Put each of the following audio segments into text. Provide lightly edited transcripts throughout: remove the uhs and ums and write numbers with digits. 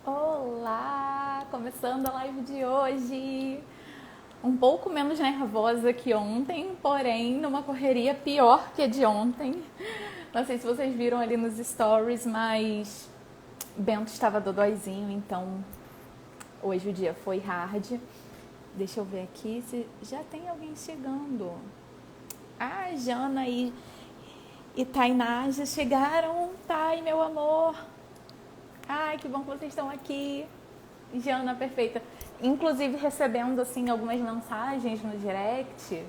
Olá! Começando a live de hoje. Um pouco menos nervosa que ontem, porém numa correria pior que a de ontem. Não sei se vocês viram ali nos stories, mas Bento estava dodóizinho, então hoje o dia foi hard. Deixa eu ver aqui se já tem alguém chegando. Ah, Jana e Tainá já chegaram. Thay, meu amor. Ai, que bom que vocês estão aqui. Jana, perfeita. Inclusive recebendo assim algumas mensagens no direct.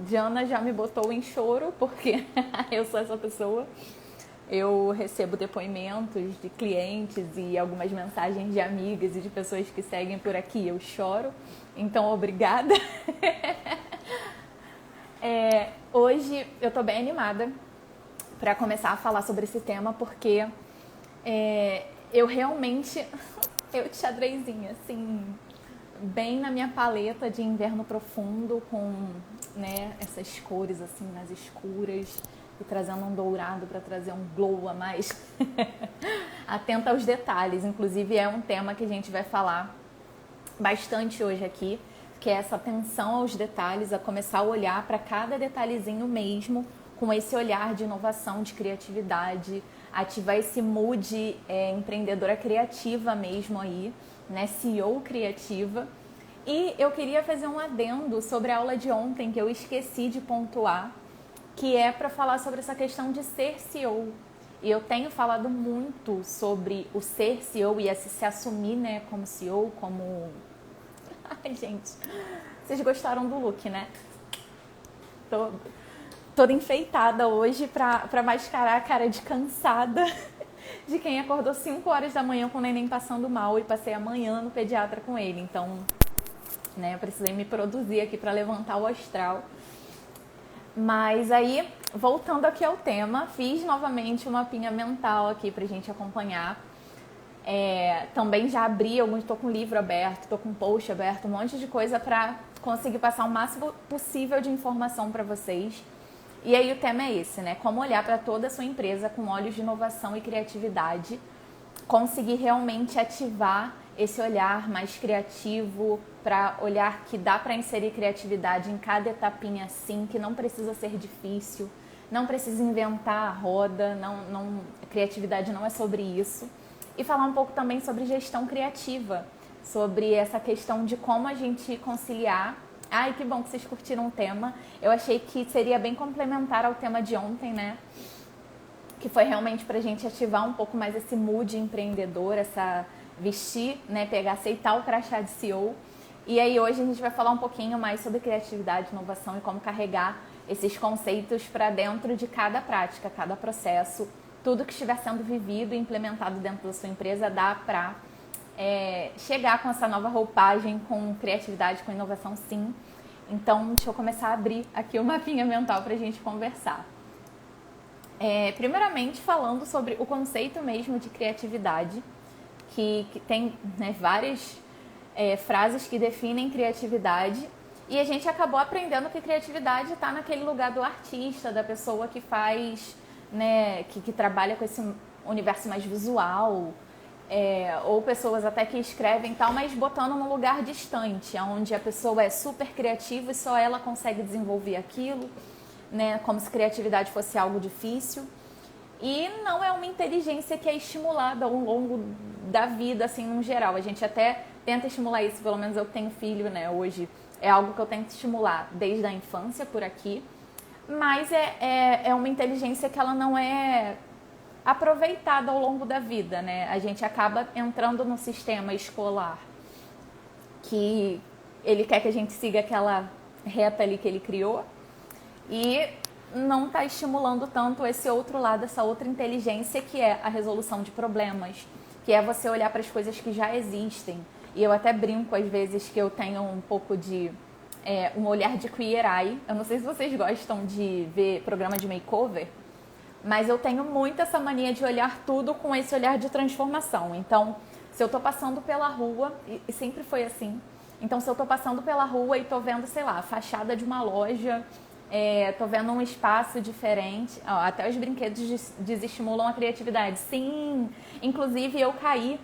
Jana já me botou em choro porque eu sou essa pessoa. Eu recebo depoimentos de clientes e algumas mensagens de amigas e de pessoas que seguem por aqui. Eu choro. Então, obrigada. Hoje eu tô bem animada para começar a falar sobre esse tema porque eu realmente eu de xadrezinha, assim, bem na minha paleta de inverno profundo, com né, essas cores assim mais escuras e trazendo um dourado para trazer um glow a mais. Atenta aos detalhes, inclusive é um tema que a gente vai falar bastante hoje aqui, que é essa atenção aos detalhes, a começar a olhar para cada detalhezinho mesmo, com esse olhar de inovação, de criatividade, ativar esse mood empreendedora criativa mesmo aí, né, CEO criativa. E eu queria fazer um adendo sobre a aula de ontem que eu esqueci de pontuar, que é para falar sobre essa questão de ser CEO. E eu tenho falado muito sobre o ser CEO e se assumir, né, como CEO, como... Ai, gente, vocês gostaram do look, né? Tô toda enfeitada hoje pra mascarar a cara de cansada de quem acordou 5 horas da manhã com o neném passando mal e passei a manhã no pediatra com ele. Então, né, eu precisei me produzir aqui para levantar o astral. Mas aí, voltando aqui ao tema, fiz novamente uma mapinha mental aqui pra gente acompanhar. Também já abri, tô com livro aberto, tô com post aberto, um monte de coisa para conseguir passar o máximo possível de informação para vocês. E aí o tema é esse, né? Como olhar para toda a sua empresa com olhos de inovação e criatividade, conseguir realmente ativar esse olhar mais criativo, para olhar que dá para inserir criatividade em cada etapinha assim, que não precisa ser difícil, não precisa inventar a roda, criatividade não é sobre isso. E falar um pouco também sobre gestão criativa, sobre essa questão de como a gente conciliar. Ai, que bom que vocês curtiram o tema. Eu achei que seria bem complementar ao tema de ontem, né? Que foi realmente pra gente ativar um pouco mais esse mood empreendedor, essa vestir, né, pegar, aceitar o crachá de CEO. E aí hoje a gente vai falar um pouquinho mais sobre criatividade, inovação e como carregar esses conceitos para dentro de cada prática, cada processo. Tudo que estiver sendo vivido e implementado dentro da sua empresa dá para chegar com essa nova roupagem, com criatividade, com inovação, sim. Então, deixa eu começar a abrir aqui o mapinha mental para a gente conversar. Primeiramente, falando sobre o conceito mesmo de criatividade, que tem, né, várias frases que definem criatividade, e a gente acabou aprendendo que criatividade está naquele lugar do artista, da pessoa que faz, né, que trabalha com esse universo mais visual, ou pessoas até que escrevem e tal, mas botando num lugar distante, onde a pessoa é super criativa e só ela consegue desenvolver aquilo, né, como se criatividade fosse algo difícil. E não é uma inteligência que é estimulada ao longo da vida, assim, no geral. A gente até tenta estimular isso, pelo menos eu que tenho filho, né, hoje. É algo que eu tento estimular desde a infância por aqui. Mas é uma inteligência que ela não é aproveitada ao longo da vida, né? A gente acaba entrando no sistema escolar que ele quer que a gente siga aquela reta ali que ele criou e não está estimulando tanto esse outro lado, essa outra inteligência que é a resolução de problemas, que é você olhar para as coisas que já existem. E eu até brinco às vezes que eu tenho um pouco de um olhar de queer eye. Eu não sei se vocês gostam de ver programa de makeover, mas eu tenho muito essa mania de olhar tudo com esse olhar de transformação. Então, se eu tô passando pela rua, e sempre foi assim, então se eu tô passando pela rua e tô vendo, sei lá, a fachada de uma loja, tô vendo um espaço diferente, até os brinquedos desestimulam a criatividade. Sim, inclusive eu caí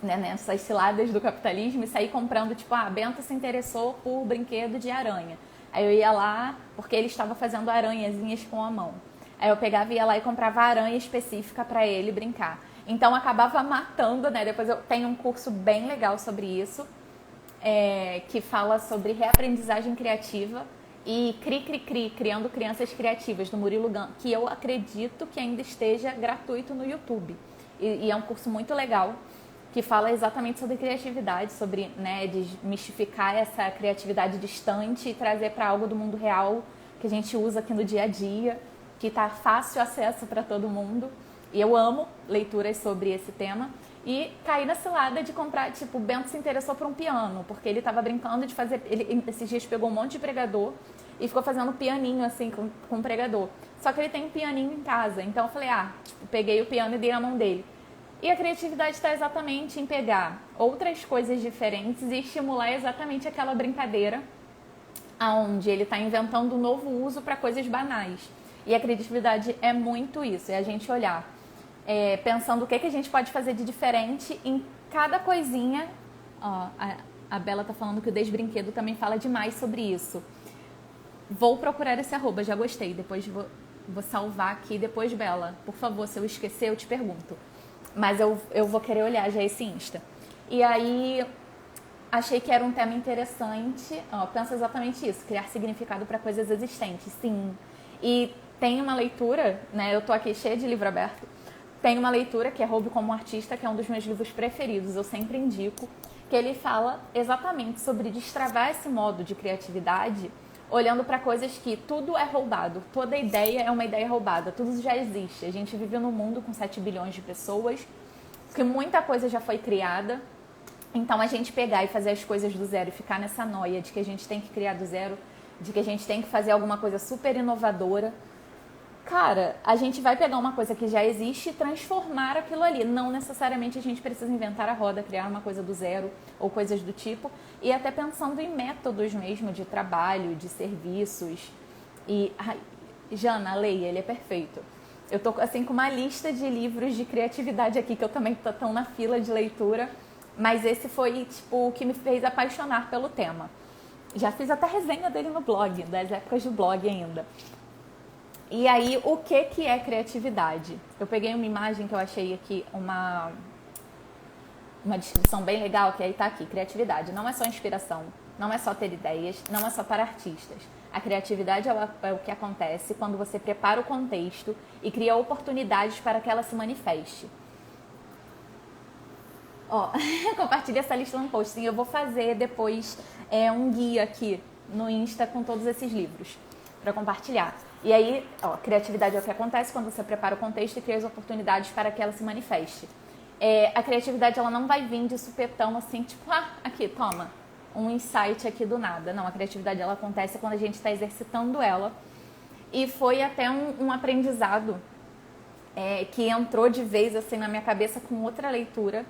né, nessas ciladas do capitalismo e sair comprando, tipo, Bento se interessou por brinquedo de aranha. Aí eu ia lá, porque ele estava fazendo aranhazinhas com a mão. Aí eu pegava e ia lá e comprava a aranha específica para ele brincar. Então acabava matando, né? Depois eu tenho um curso bem legal sobre isso, que fala sobre reaprendizagem criativa e criando crianças criativas, do Murilo Gun, que eu acredito que ainda esteja gratuito no YouTube. E é um curso muito legal, que fala exatamente sobre criatividade, sobre, né, desmistificar essa criatividade distante e trazer para algo do mundo real que a gente usa aqui no dia a dia, que está fácil acesso para todo mundo. E eu amo leituras sobre esse tema. E caí na cilada de comprar, tipo, o Bento se interessou por um piano, porque ele estava brincando de fazer... Ele, esses dias pegou um monte de pregador e ficou fazendo pianinho, assim, com um pregador. Só que ele tem um pianinho em casa. Então eu falei, peguei o piano e dei na mão dele. E a criatividade está exatamente em pegar outras coisas diferentes e estimular exatamente aquela brincadeira onde ele está inventando um novo uso para coisas banais. E a criatividade é muito isso, é a gente olhar, pensando o que a gente pode fazer de diferente em cada coisinha. A Bela está falando que o Desbrinquedo também fala demais sobre isso. Vou procurar esse arroba, já gostei, depois vou salvar aqui, depois, Bela, por favor, se eu esquecer eu te pergunto. Mas eu vou querer olhar já esse Insta. E aí, achei que era um tema interessante. Penso exatamente isso, criar significado para coisas existentes, sim. E tem uma leitura, né? Eu tô aqui cheia de livro aberto. Tem uma leitura que é Roube como Artista, que é um dos meus livros preferidos, eu sempre indico, que ele fala exatamente sobre destravar esse modo de criatividade, olhando para coisas que tudo é roubado, toda ideia é uma ideia roubada, tudo já existe. A gente vive num mundo com 7 bilhões de pessoas, que muita coisa já foi criada. Então a gente pegar e fazer as coisas do zero e ficar nessa noia de que a gente tem que criar do zero, de que a gente tem que fazer alguma coisa super inovadora, cara, a gente vai pegar uma coisa que já existe e transformar aquilo ali. Não necessariamente a gente precisa inventar a roda, criar uma coisa do zero ou coisas do tipo. E até pensando em métodos mesmo de trabalho, de serviços. E, Jana, leia, ele é perfeito. Eu tô assim com uma lista de livros de criatividade aqui, que eu também tô tão na fila de leitura. Mas esse foi, tipo, o que me fez apaixonar pelo tema. Já fiz até resenha dele no blog, das épocas do blog ainda. E aí, o que é criatividade? Eu peguei uma imagem que eu achei aqui, uma descrição bem legal, que aí tá aqui. Criatividade não é só inspiração, não é só ter ideias, não é só para artistas. A criatividade é o que acontece quando você prepara o contexto e cria oportunidades para que ela se manifeste. Compartilhe essa lista no post. Sim, eu vou fazer depois um guia aqui no Insta com todos esses livros para compartilhar. E aí, criatividade é o que acontece quando você prepara o contexto e cria as oportunidades para que ela se manifeste. A criatividade ela não vai vir de supetão assim, tipo, aqui, toma, um insight aqui do nada. Não, a criatividade ela acontece quando a gente está exercitando ela. E foi até um aprendizado que entrou de vez assim na minha cabeça com outra leitura,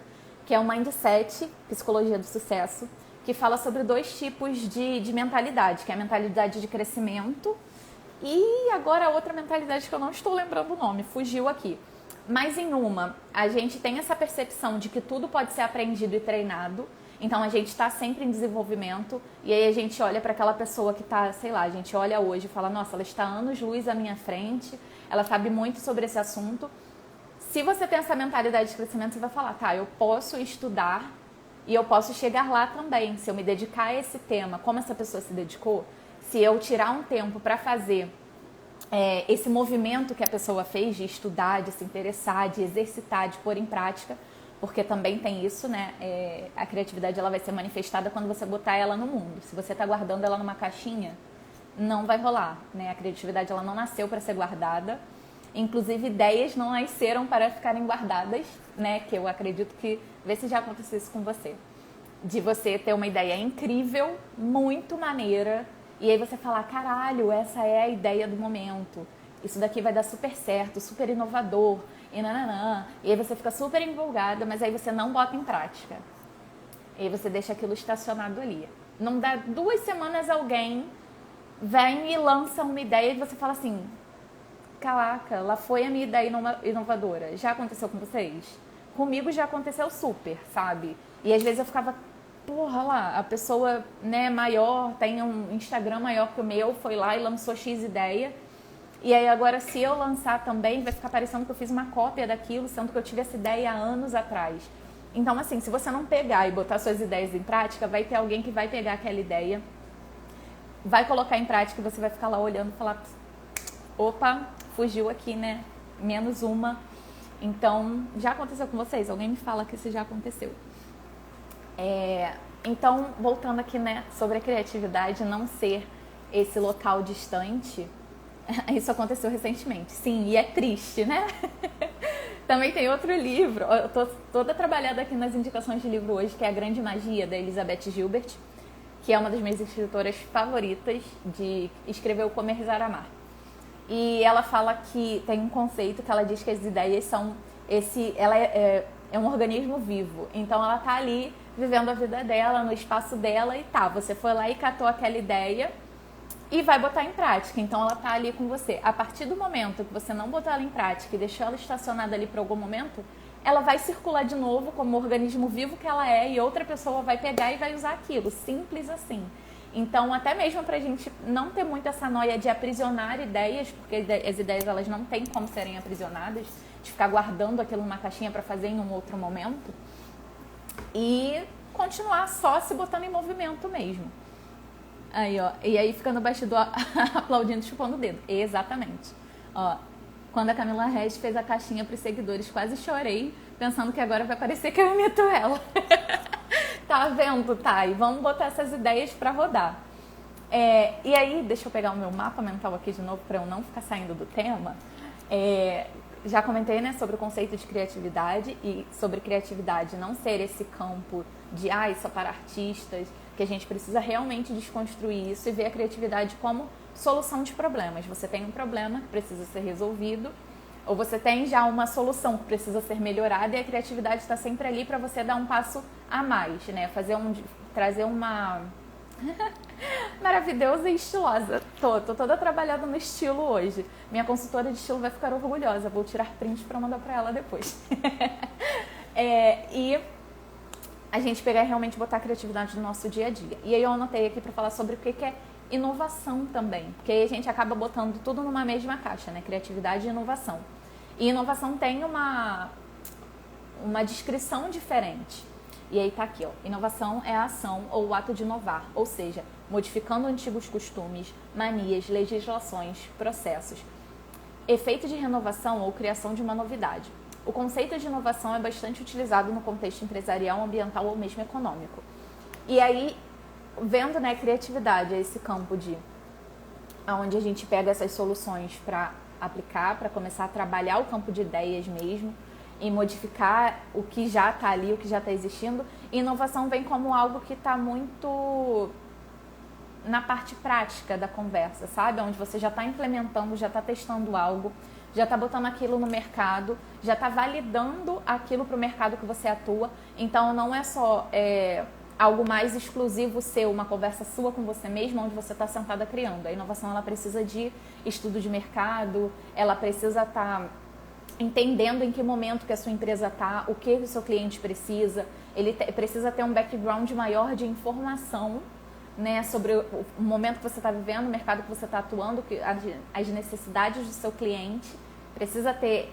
que é o Mindset, Psicologia do Sucesso, que fala sobre 2 tipos de mentalidade, que é a mentalidade de crescimento e agora a outra mentalidade que eu não estou lembrando o nome, fugiu aqui. Mas em uma, a gente tem essa percepção de que tudo pode ser aprendido e treinado, então a gente está sempre em desenvolvimento e aí a gente olha para aquela pessoa que está, sei lá, a gente olha hoje e fala, nossa, ela está anos-luz à minha frente, ela sabe muito sobre esse assunto. Se você tem essa mentalidade de crescimento, você vai falar, tá, eu posso estudar e eu posso chegar lá também, se eu me dedicar a esse tema, como essa pessoa se dedicou, se eu tirar um tempo para fazer esse movimento que a pessoa fez de estudar, de se interessar, de exercitar, de pôr em prática, porque também tem isso, né? A criatividade ela vai ser manifestada quando você botar ela no mundo. Se você está guardando ela numa caixinha, não vai rolar, né? A criatividade ela não nasceu para ser guardada. Inclusive, ideias não nasceram para ficarem guardadas, né? Que eu acredito que... Vê se já aconteceu isso com você. De você ter uma ideia incrível, muito maneira, e aí você falar, caralho, essa é a ideia do momento. Isso daqui vai dar super certo, super inovador, e nananã. E aí você fica super empolgada, mas aí você não bota em prática. E aí você deixa aquilo estacionado ali. Não dá 2 semanas alguém vem e lança uma ideia e você fala assim... Caraca, lá foi a minha ideia inovadora. Já aconteceu com vocês? comigo já aconteceu super, sabe? E às vezes eu ficava, porra lá, a pessoa, né, maior, tem um Instagram maior que o meu, foi lá e lançou X ideia. E aí agora se eu lançar também, vai ficar parecendo que eu fiz uma cópia daquilo, sendo que eu tive essa ideia há anos atrás. Então assim, se você não pegar e botar suas ideias em prática, vai ter alguém que vai pegar aquela ideia, vai colocar em prática e você vai ficar lá olhando e falar, opa, fugiu aqui, né? Menos uma. Então, já aconteceu com vocês? Alguém me fala que isso já aconteceu. Então, voltando aqui, né, sobre a criatividade não ser esse local distante, isso aconteceu recentemente. Sim, e é triste, né? Também tem outro livro, eu tô toda trabalhada aqui nas indicações de livro hoje, que é A Grande Magia, da Elizabeth Gilbert, que é uma das minhas escritoras favoritas, de escrever O Comer, Rezar, Amar. E ela fala que tem um conceito que ela diz que as ideias são ela é um organismo vivo. Então ela tá ali vivendo a vida dela, no espaço dela e tá, você foi lá e catou aquela ideia e vai botar em prática. Então ela tá ali com você. A partir do momento que você não botou ela em prática e deixou ela estacionada ali por algum momento, ela vai circular de novo como o organismo vivo que ela é e outra pessoa vai pegar e vai usar aquilo. Simples assim. Então, até mesmo pra gente não ter muito essa noia de aprisionar ideias, porque as ideias elas não têm como serem aprisionadas, de ficar guardando aquilo numa caixinha para fazer em um outro momento, e continuar só se botando em movimento mesmo. Aí, ó, e aí fica no bastidor aplaudindo, chupando o dedo. Exatamente. Ó, quando a Camila Regis fez a caixinha pros seguidores, quase chorei, pensando que agora vai parecer que eu imito ela. Tá vendo, Thay? Vamos botar essas ideias pra rodar. E aí, deixa eu pegar o meu mapa mental aqui de novo para eu não ficar saindo do tema. Já comentei, né, sobre o conceito de criatividade e sobre criatividade não ser esse campo de só para artistas, que a gente precisa realmente desconstruir isso e ver a criatividade como solução de problemas. Você tem um problema que precisa ser resolvido, ou você tem já uma solução que precisa ser melhorada e a criatividade está sempre ali para você dar um passo a mais, né? Trazer uma... maravilhosa e estilosa. Tô toda trabalhada no estilo hoje. Minha consultora de estilo vai ficar orgulhosa. Vou tirar print para mandar para ela depois. E a gente pegar e realmente botar a criatividade no nosso dia a dia. E aí eu anotei aqui para falar sobre o que é inovação também. Porque aí a gente acaba botando tudo numa mesma caixa, né? Criatividade e inovação. E inovação tem uma descrição diferente. E aí tá aqui, ó. Inovação é a ação ou o ato de inovar, ou seja, modificando antigos costumes, manias, legislações, processos. Efeito de renovação ou criação de uma novidade. O conceito de inovação é bastante utilizado no contexto empresarial, ambiental ou mesmo econômico. E aí, vendo, né, criatividade, é esse campo onde a gente pega essas soluções para aplicar, para começar a trabalhar o campo de ideias mesmo, e modificar o que já está ali, o que já está existindo. E inovação vem como algo que está muito na parte prática da conversa, sabe? Onde você já está implementando, já está testando algo, já está botando aquilo no mercado, já está validando aquilo para o mercado que você atua. Então não é só algo mais exclusivo seu, uma conversa sua com você mesmo, onde você está sentada criando. A inovação ela precisa de estudo de mercado, ela precisa estar entendendo em que momento que a sua empresa está, o que o seu cliente precisa. Ele precisa ter um background maior de informação, né, sobre o momento que você está vivendo, o mercado que você está atuando, as necessidades do seu cliente. Precisa ter,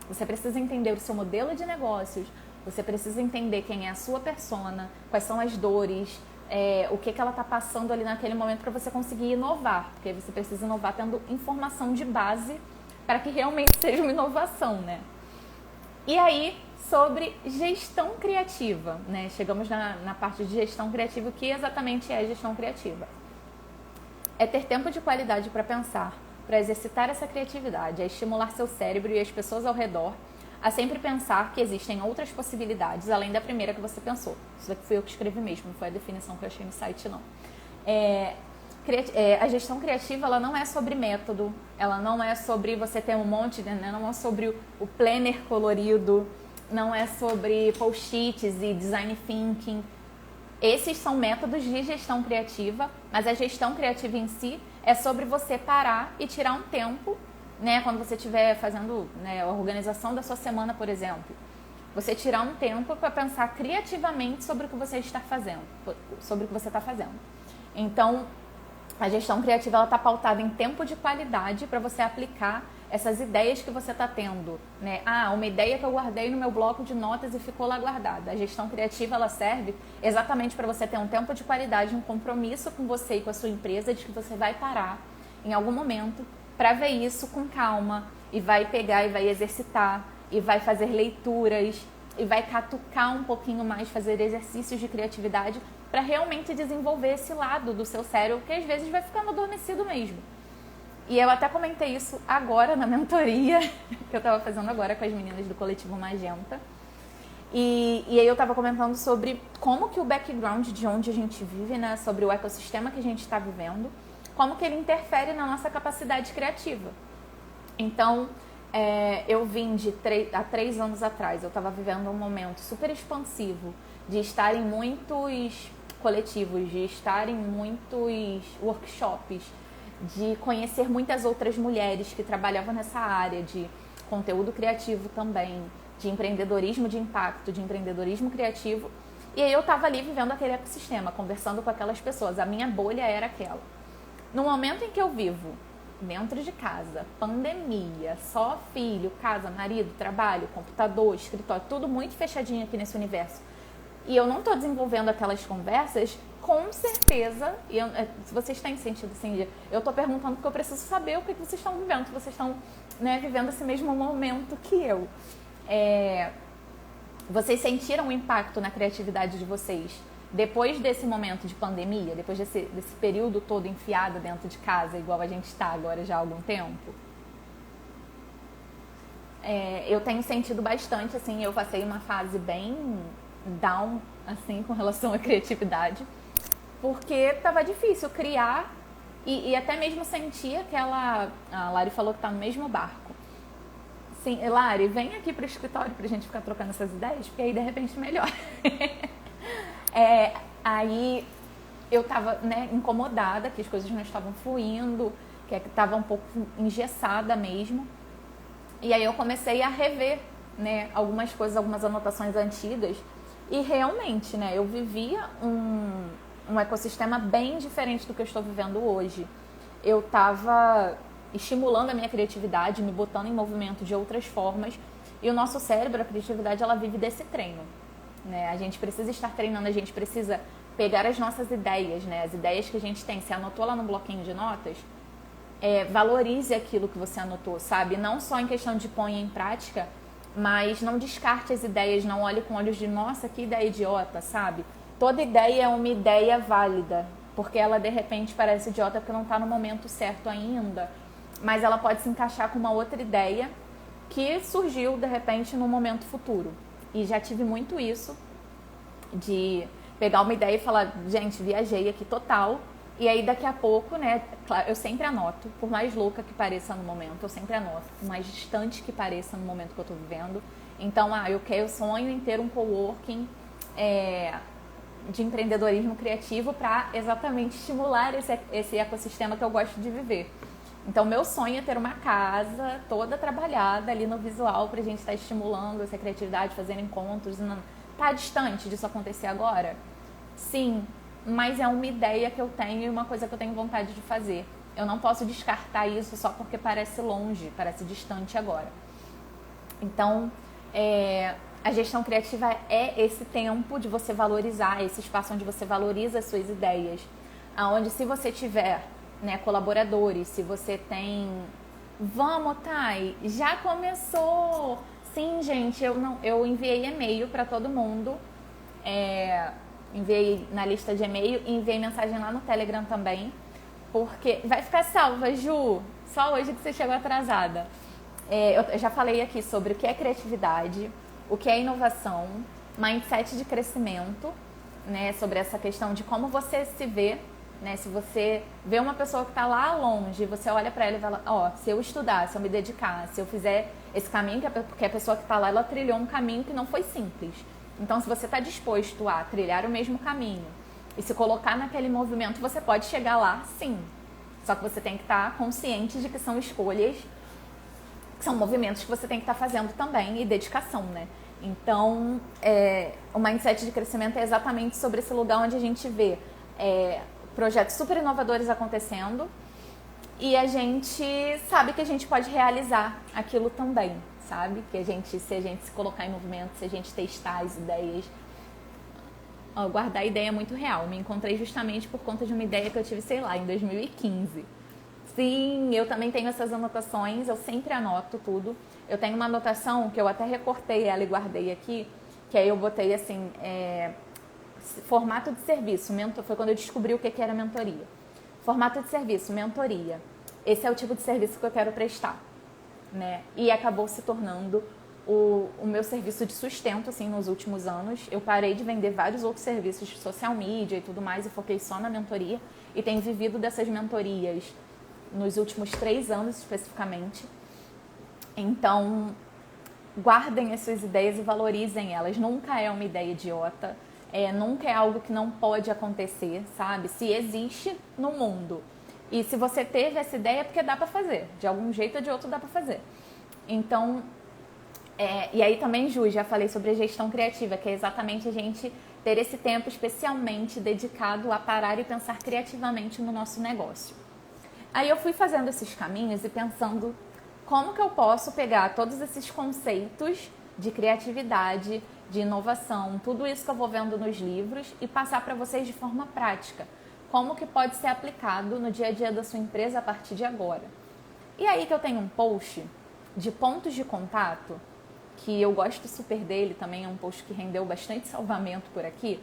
você precisa entender o seu modelo de negócios, você precisa entender quem é a sua persona, quais são as dores, o que ela está passando ali naquele momento para você conseguir inovar, porque você precisa inovar tendo informação de base para que realmente seja uma inovação, né? E aí, sobre gestão criativa, né? Chegamos na parte de gestão criativa. O que exatamente é gestão criativa? É ter tempo de qualidade para pensar, para exercitar essa criatividade, é estimular seu cérebro e as pessoas ao redor a sempre pensar que existem outras possibilidades, além da primeira que você pensou. Isso aqui fui eu que escrevi mesmo, não foi a definição que eu achei no site, não. A gestão criativa ela não é sobre método, ela não é sobre você ter um monte, né? Não é sobre o planner colorido, não é sobre post-its e design thinking. Esses são métodos de gestão criativa, mas a gestão criativa em si é sobre você parar e tirar um tempo, né? Quando você estiver fazendo, né, a organização da sua semana, por exemplo. você tirar um tempo para pensar criativamente sobre o que você está fazendo, sobre o que você está fazendo. Então, a gestão criativa está pautada em tempo de qualidade para você aplicar essas ideias que você está tendo, né? Uma ideia que eu guardei no meu bloco de notas e ficou lá guardada. A gestão criativa, ela serve exatamente para você ter um tempo de qualidade, um compromisso com você e com a sua empresa de que você vai parar em algum momento para ver isso com calma e vai pegar e vai exercitar e vai fazer leituras e vai catucar um pouquinho mais, fazer exercícios de criatividade para realmente desenvolver esse lado do seu cérebro que às vezes vai ficando adormecido mesmo. E eu até comentei isso agora na mentoria que eu estava fazendo agora com as meninas do Coletivo Magenta. E aí eu estava comentando sobre como que o background de onde a gente vive, né, sobre o ecossistema que a gente está vivendo, como que ele interfere na nossa capacidade criativa. Então, eu vim há 3 anos atrás, eu estava vivendo um momento super expansivo de estar em muitos coletivos, de estar em muitos workshops, de conhecer muitas outras mulheres que trabalhavam nessa área de conteúdo criativo também, de empreendedorismo de impacto, de empreendedorismo criativo. E aí eu estava ali vivendo aquele ecossistema, conversando com aquelas pessoas. A minha bolha era aquela. No momento em que eu vivo dentro de casa, pandemia, só filho, casa, marido, trabalho, computador, escritório, tudo muito fechadinho aqui nesse universo, e eu não estou desenvolvendo aquelas conversas, com certeza, se vocês têm sentido assim, eu estou perguntando porque eu preciso saber o que vocês estão vivendo, se vocês estão, né, vivendo esse mesmo momento que eu. Vocês sentiram o impacto na criatividade de vocês depois desse momento de pandemia, depois desse período todo enfiado dentro de casa, igual a gente está agora já há algum tempo? Eu tenho sentido bastante, assim, eu passei uma fase bem down, assim, com relação à criatividade, porque estava difícil criar e até mesmo sentir aquela... A Lari falou que está no mesmo barco. Sim, Lari, vem aqui para o escritório para a gente ficar trocando essas ideias, porque aí de repente melhora. Aí eu estava, né, incomodada, que as coisas não estavam fluindo, que estava um pouco engessada mesmo. E aí eu comecei a rever, né, algumas coisas, algumas anotações antigas. E realmente, né, eu vivia um ecossistema bem diferente do que eu estou vivendo hoje. Eu estava estimulando a minha criatividade, me botando em movimento de outras formas. E o nosso cérebro, a criatividade, ela vive desse treino, né? A gente precisa estar treinando, a gente precisa pegar as nossas ideias, né? As ideias que a gente tem. Você anotou lá no bloquinho de notas? Valorize aquilo que você anotou, sabe? Não só em questão de pôr em prática, mas não descarte as ideias, não olhe com olhos de nossa, que ideia idiota, sabe? Toda ideia é uma ideia válida, porque ela de repente parece idiota porque não está no momento certo ainda, mas ela pode se encaixar com uma outra ideia que surgiu de repente no momento futuro. E já tive muito isso, de pegar uma ideia e falar, gente, viajei aqui total. E aí daqui a pouco, né, claro, eu sempre anoto, por mais louca que pareça no momento, eu sempre anoto, por mais distante que pareça no momento que eu tô vivendo. Então, eu sonho em ter um coworking de empreendedorismo criativo para exatamente estimular esse ecossistema que eu gosto de viver. Então, meu sonho é ter uma casa toda trabalhada ali no visual pra gente estar estimulando essa criatividade, fazendo encontros. Tá distante disso acontecer agora? Sim, mas é uma ideia que eu tenho e uma coisa que eu tenho vontade de fazer. Eu não posso descartar isso só porque parece longe, parece distante agora. Então, a gestão criativa é esse tempo de você valorizar, esse espaço onde você valoriza as suas ideias. Onde se você tiver, né, colaboradores, se você tem... Vamos, Thay, já começou! Sim, gente, eu enviei e-mail para todo mundo. Enviei na lista de e-mail e enviei mensagem lá no Telegram também, porque vai ficar salva, Ju, só hoje que você chegou atrasada. Eu já falei aqui sobre o que é criatividade, o que é inovação, mindset de crescimento, né, sobre essa questão de como você se vê, né, se você vê uma pessoa que está lá longe, você olha para ela e fala, se eu estudar, se eu me dedicar, se eu fizer esse caminho, porque a pessoa que está lá, ela trilhou um caminho que não foi simples. Então, se você está disposto a trilhar o mesmo caminho e se colocar naquele movimento, você pode chegar lá, sim. Só que você tem que estar consciente de que são escolhas, que são movimentos que você tem que estar fazendo também e dedicação, né? Então, o mindset de crescimento é exatamente sobre esse lugar onde a gente vê projetos super inovadores acontecendo e a gente sabe que a gente pode realizar aquilo também, sabe? Que se a gente se colocar em movimento, se a gente testar as ideias. Guardar a ideia é muito real. Eu me encontrei justamente por conta de uma ideia que eu tive, sei lá, em 2015. Sim, eu também tenho essas anotações, eu sempre anoto tudo. Eu tenho uma anotação que eu até recortei ela e guardei aqui, que aí eu botei assim, formato de serviço, foi quando eu descobri o que era mentoria. Formato de serviço, mentoria. Esse é o tipo de serviço que eu quero prestar, né? E acabou se tornando o meu serviço de sustento, assim, nos últimos anos. Eu parei de vender vários outros serviços de social media e tudo mais e foquei só na mentoria e tenho vivido dessas mentorias nos últimos 3 anos especificamente. Então, guardem as suas ideias e valorizem elas. Nunca é uma ideia idiota, nunca é algo que não pode acontecer, sabe? Se existe no mundo e se você teve essa ideia é porque dá pra fazer. De algum jeito ou de outro dá pra fazer. Então, e aí também, Ju, já falei sobre a gestão criativa, que é exatamente a gente ter esse tempo especialmente dedicado a parar e pensar criativamente no nosso negócio. Aí eu fui fazendo esses caminhos e pensando como que eu posso pegar todos esses conceitos de criatividade, de inovação, tudo isso que eu vou vendo nos livros e passar para vocês de forma prática. Como que pode ser aplicado no dia a dia da sua empresa a partir de agora. E aí que eu tenho um post de pontos de contato, que eu gosto super dele, também é um post que rendeu bastante salvamento por aqui,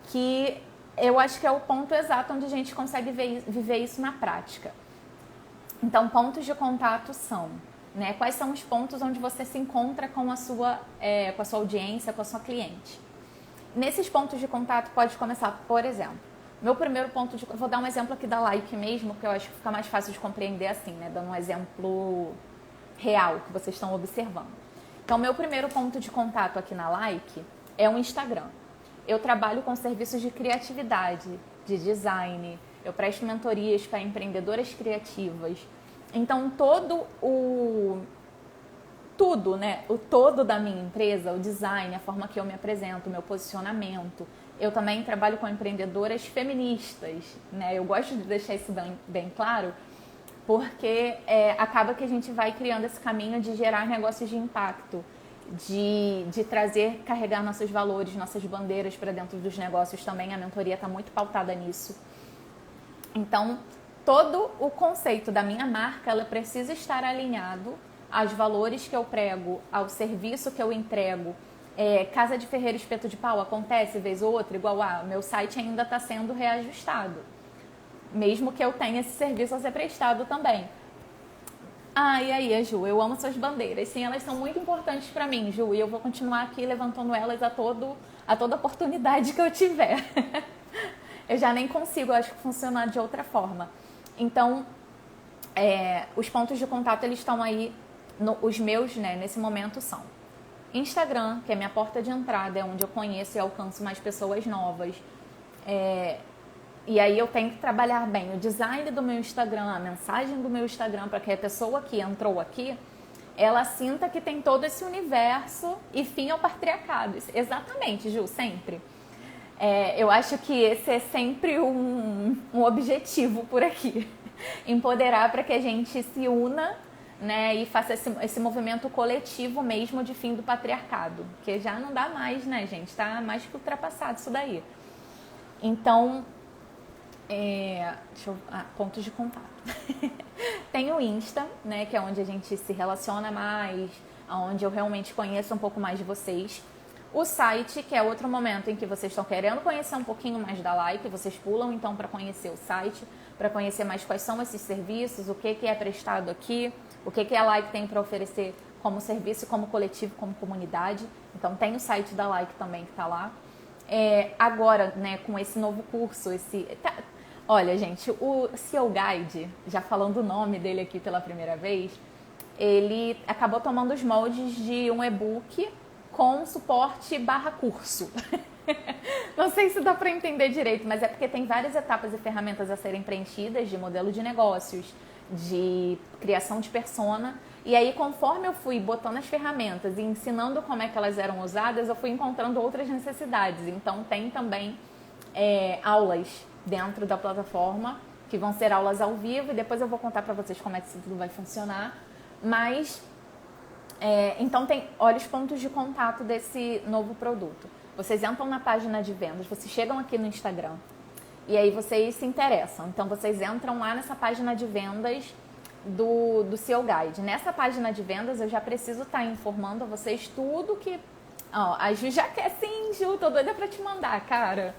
que eu acho que é o ponto exato onde a gente consegue viver isso na prática. Então, pontos de contato são, né, quais são os pontos onde você se encontra com a sua audiência, com a sua cliente. Nesses pontos de contato pode começar, por exemplo, meu primeiro ponto de... Vou dar um exemplo aqui da Like mesmo, que eu acho que fica mais fácil de compreender assim, né, dando um exemplo real que vocês estão observando. Então, meu primeiro ponto de contato aqui na Like é o Instagram. Eu trabalho com serviços de criatividade, de design, eu presto mentorias para empreendedoras criativas. Então, tudo, né? O todo da minha empresa, o design, a forma que eu me apresento, o meu posicionamento. Eu também trabalho com empreendedoras feministas, né? Eu gosto de deixar isso bem claro, porque acaba que a gente vai criando esse caminho de gerar negócios de impacto, de trazer, carregar nossos valores, nossas bandeiras para dentro dos negócios também. A mentoria está muito pautada nisso. Então, todo o conceito da minha marca, ela precisa estar alinhado aos valores que eu prego, ao serviço que eu entrego. Casa de ferreiro, espeto de pau, acontece vez ou outra, igual meu site ainda está sendo reajustado, mesmo que eu tenha esse serviço a ser prestado também. E aí, Ju, eu amo suas bandeiras. Sim, elas são muito importantes para mim, Ju, e eu vou continuar aqui levantando elas a toda oportunidade que eu tiver. Eu já nem consigo, acho que funcionar de outra forma. Então, os pontos de contato, eles estão aí, os meus, né, nesse momento são Instagram, que é minha porta de entrada, é onde eu conheço e alcanço mais pessoas novas. E aí eu tenho que trabalhar bem o design do meu Instagram, a mensagem do meu Instagram, para que a pessoa que entrou aqui, ela sinta que tem todo esse universo e fim ao patriarcado. Exatamente, Ju, sempre. Eu acho que esse é sempre um objetivo por aqui. Empoderar para que a gente se una, né, e faça esse movimento coletivo mesmo de fim do patriarcado. Que já não dá mais, né, gente? Tá mais que ultrapassado isso daí. Então, pontos de contato. Tem o Insta, né, que é onde a gente se relaciona mais, onde eu realmente conheço um pouco mais de vocês. O site, que é outro momento em que vocês estão querendo conhecer um pouquinho mais da Like, vocês pulam então para conhecer o site, para conhecer mais quais são esses serviços, o que é prestado aqui, o que a Like tem para oferecer como serviço, como coletivo, como comunidade. Então tem o site da Like também que está lá. Agora, né, com esse novo curso, olha, gente, o CEO Guide, já falando o nome dele aqui pela primeira vez, ele acabou tomando os moldes de um e-book com suporte /curso. Não sei se dá para entender direito, mas é porque tem várias etapas e ferramentas a serem preenchidas de modelo de negócios, de criação de persona. E aí, conforme eu fui botando as ferramentas e ensinando como é que elas eram usadas, eu fui encontrando outras necessidades. Então, tem também aulas dentro da plataforma, que vão ser aulas ao vivo, e depois eu vou contar para vocês como é que isso tudo vai funcionar. Mas, então, olha os pontos de contato desse novo produto. Vocês entram na página de vendas, vocês chegam aqui no Instagram, e aí vocês se interessam. Então, vocês entram lá nessa página de vendas do SEO Guide. Nessa página de vendas, eu já preciso estar informando a vocês tudo que... a Ju já quer sim, Ju, tô doida pra te mandar, cara.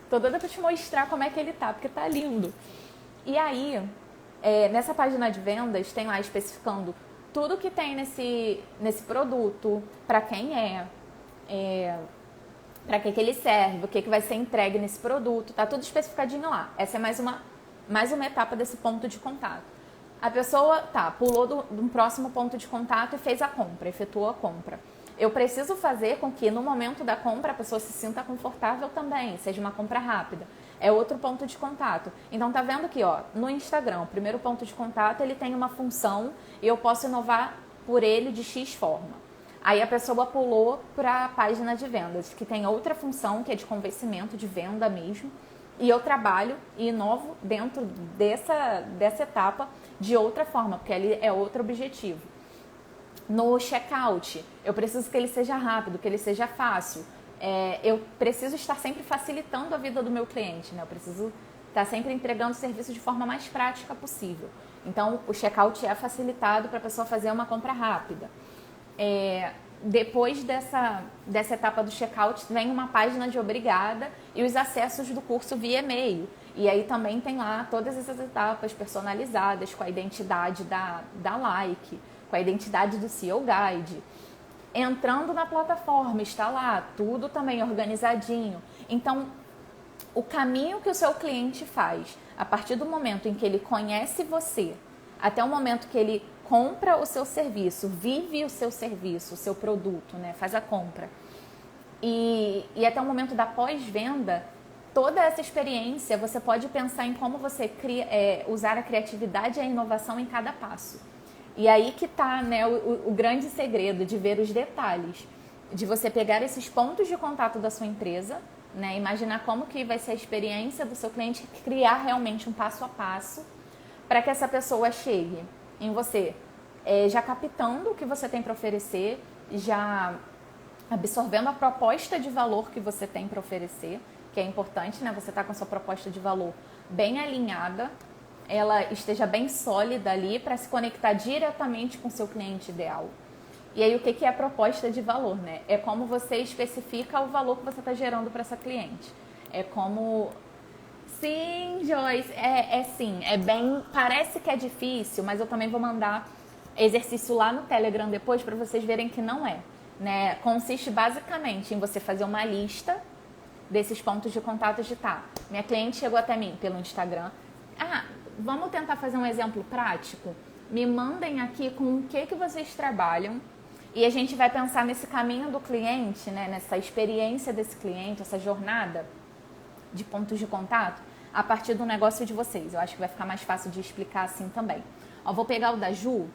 Tô doida pra te mostrar como é que ele tá, porque tá lindo. E aí, nessa página de vendas, tem lá especificando tudo que tem nesse produto, pra quem para que ele serve, o que vai ser entregue nesse produto, tá tudo especificadinho lá. Essa é mais uma etapa desse ponto de contato. A pessoa pulou de um próximo ponto de contato e fez a compra, efetuou a compra. Eu preciso fazer com que no momento da compra a pessoa se sinta confortável também, seja uma compra rápida. É outro ponto de contato. Então tá vendo aqui, no Instagram, o primeiro ponto de contato, ele tem uma função e eu posso inovar por ele de X forma. Aí a pessoa pulou para a página de vendas, que tem outra função, que é de convencimento, de venda mesmo. E eu trabalho e inovo dentro dessa etapa de outra forma, porque ali é outro objetivo. No checkout, eu preciso que ele seja rápido, que ele seja fácil. Eu preciso estar sempre facilitando a vida do meu cliente, né? Eu preciso estar sempre entregando o serviço de forma mais prática possível. Então, o checkout é facilitado para a pessoa fazer uma compra rápida. Depois dessa etapa do checkout, vem uma página de obrigada e os acessos do curso via e-mail. E aí também tem lá todas essas etapas personalizadas com a identidade da Like, com a identidade do SEO Guide. Entrando na plataforma, está lá, tudo também organizadinho. Então, o caminho que o seu cliente faz, a partir do momento em que ele conhece você, até o momento que ele compra o seu serviço, vive o seu serviço, o seu produto, né? Faz a compra. E até o momento da pós-venda, toda essa experiência, você pode pensar em como você usar a criatividade e a inovação em cada passo. E aí que está, né, o grande segredo de ver os detalhes, de você pegar esses pontos de contato da sua empresa, né, imaginar como que vai ser a experiência do seu cliente, criar realmente um passo a passo para que essa pessoa chegue em você, já captando o que você tem para oferecer, já absorvendo a proposta de valor que você tem para oferecer, que é importante, né? Você tá com a sua proposta de valor bem alinhada, ela esteja bem sólida ali para se conectar diretamente com o seu cliente ideal. E aí, o que é a proposta de valor, né? É como você especifica o valor que você está gerando para essa cliente. É como... Sim, Joyce, sim, é bem... Parece que é difícil, mas eu também vou mandar exercício lá no Telegram depois para vocês verem que não é, né? Consiste basicamente em você fazer uma lista desses pontos de contato de minha cliente chegou até mim pelo Instagram. Vamos tentar fazer um exemplo prático? Me mandem aqui com o que vocês trabalham e a gente vai pensar nesse caminho do cliente, né? Nessa experiência desse cliente, essa jornada de pontos de contato a partir do negócio de vocês. Eu acho que vai ficar mais fácil de explicar assim também. Vou pegar o da Ju,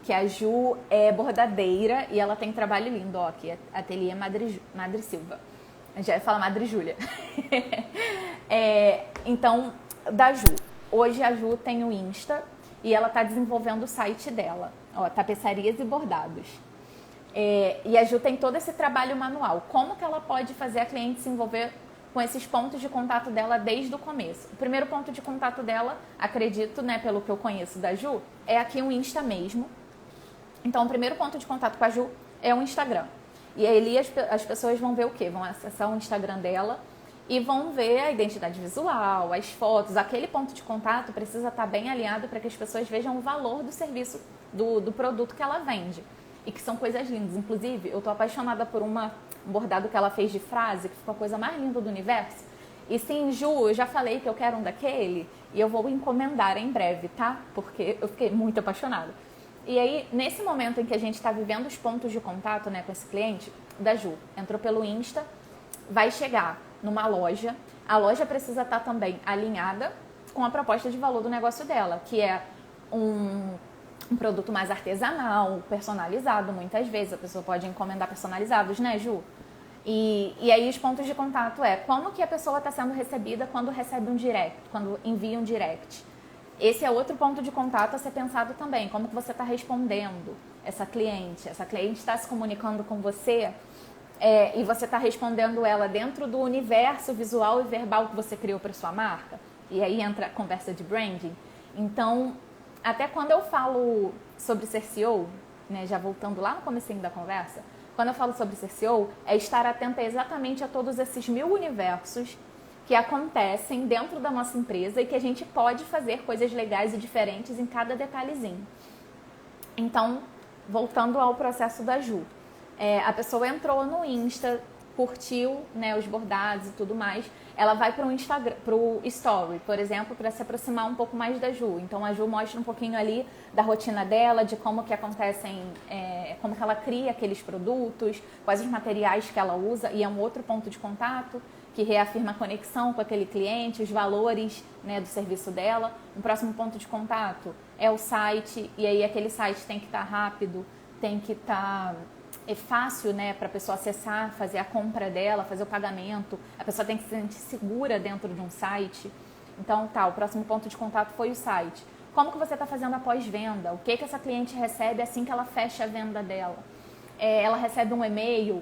que a Ju é bordadeira e ela tem trabalho lindo, aqui é Ateliê Madre Silva. Já ia falar Madre Júlia. Então, da Ju. Hoje a Ju tem o Insta e ela está desenvolvendo o site dela, tapeçarias e bordados. E a Ju tem todo esse trabalho manual. Como que ela pode fazer a cliente se envolver com esses pontos de contato dela desde o começo? O primeiro ponto de contato dela, acredito, né, pelo que eu conheço da Ju, é aqui o Insta mesmo. Então, o primeiro ponto de contato com a Ju é o Instagram. E aí as pessoas vão ver o quê? Vão acessar o Instagram dela e vão ver a identidade visual, as fotos. Aquele ponto de contato precisa estar bem alinhado para que as pessoas vejam o valor do serviço, do produto que ela vende. E que são coisas lindas. Inclusive, eu tô apaixonada por um bordado que ela fez de frase, que ficou a coisa mais linda do universo. E sim, Ju, eu já falei que eu quero um daquele e eu vou encomendar em breve, tá? Porque eu fiquei muito apaixonada. E aí, nesse momento em que a gente está vivendo os pontos de contato, né, com esse cliente, da Ju, entrou pelo Insta, vai chegar numa loja. A loja precisa estar também alinhada com a proposta de valor do negócio dela, que é um produto mais artesanal, personalizado, muitas vezes. A pessoa pode encomendar personalizados, né, Ju? E aí os pontos de contato é como que a pessoa está sendo recebida quando recebe um direct, quando envia um direct. Esse é outro ponto de contato a ser pensado também. Como que você está respondendo essa cliente? Essa cliente está se comunicando com você e você está respondendo ela dentro do universo visual e verbal que você criou para sua marca. E aí entra a conversa de branding. Então, até quando eu falo sobre ser CEO, né, já voltando lá no comecinho da conversa, quando eu falo sobre ser CEO, é estar atenta exatamente a todos esses 1000 universos que acontecem dentro da nossa empresa e que a gente pode fazer coisas legais e diferentes em cada detalhezinho. Então, voltando ao processo da Ju, a pessoa entrou no Insta, curtiu, né, os bordados e tudo mais, ela vai para o Instagram, para o Story, por exemplo, para se aproximar um pouco mais da Ju. Então a Ju mostra um pouquinho ali da rotina dela, de como que acontecem, como que ela cria aqueles produtos, quais os materiais que ela usa, e é um outro ponto de contato que reafirma a conexão com aquele cliente, os valores, né, do serviço dela. Um próximo ponto de contato é o site, e aí aquele site tem que estar rápido, tem que estar fácil, né, para a pessoa acessar, fazer a compra dela, fazer o pagamento. A pessoa tem que se sentir segura dentro de um site. Então, o próximo ponto de contato foi o site. Como que você está fazendo a pós-venda? O que essa cliente recebe assim que ela fecha a venda dela? Ela recebe um e-mail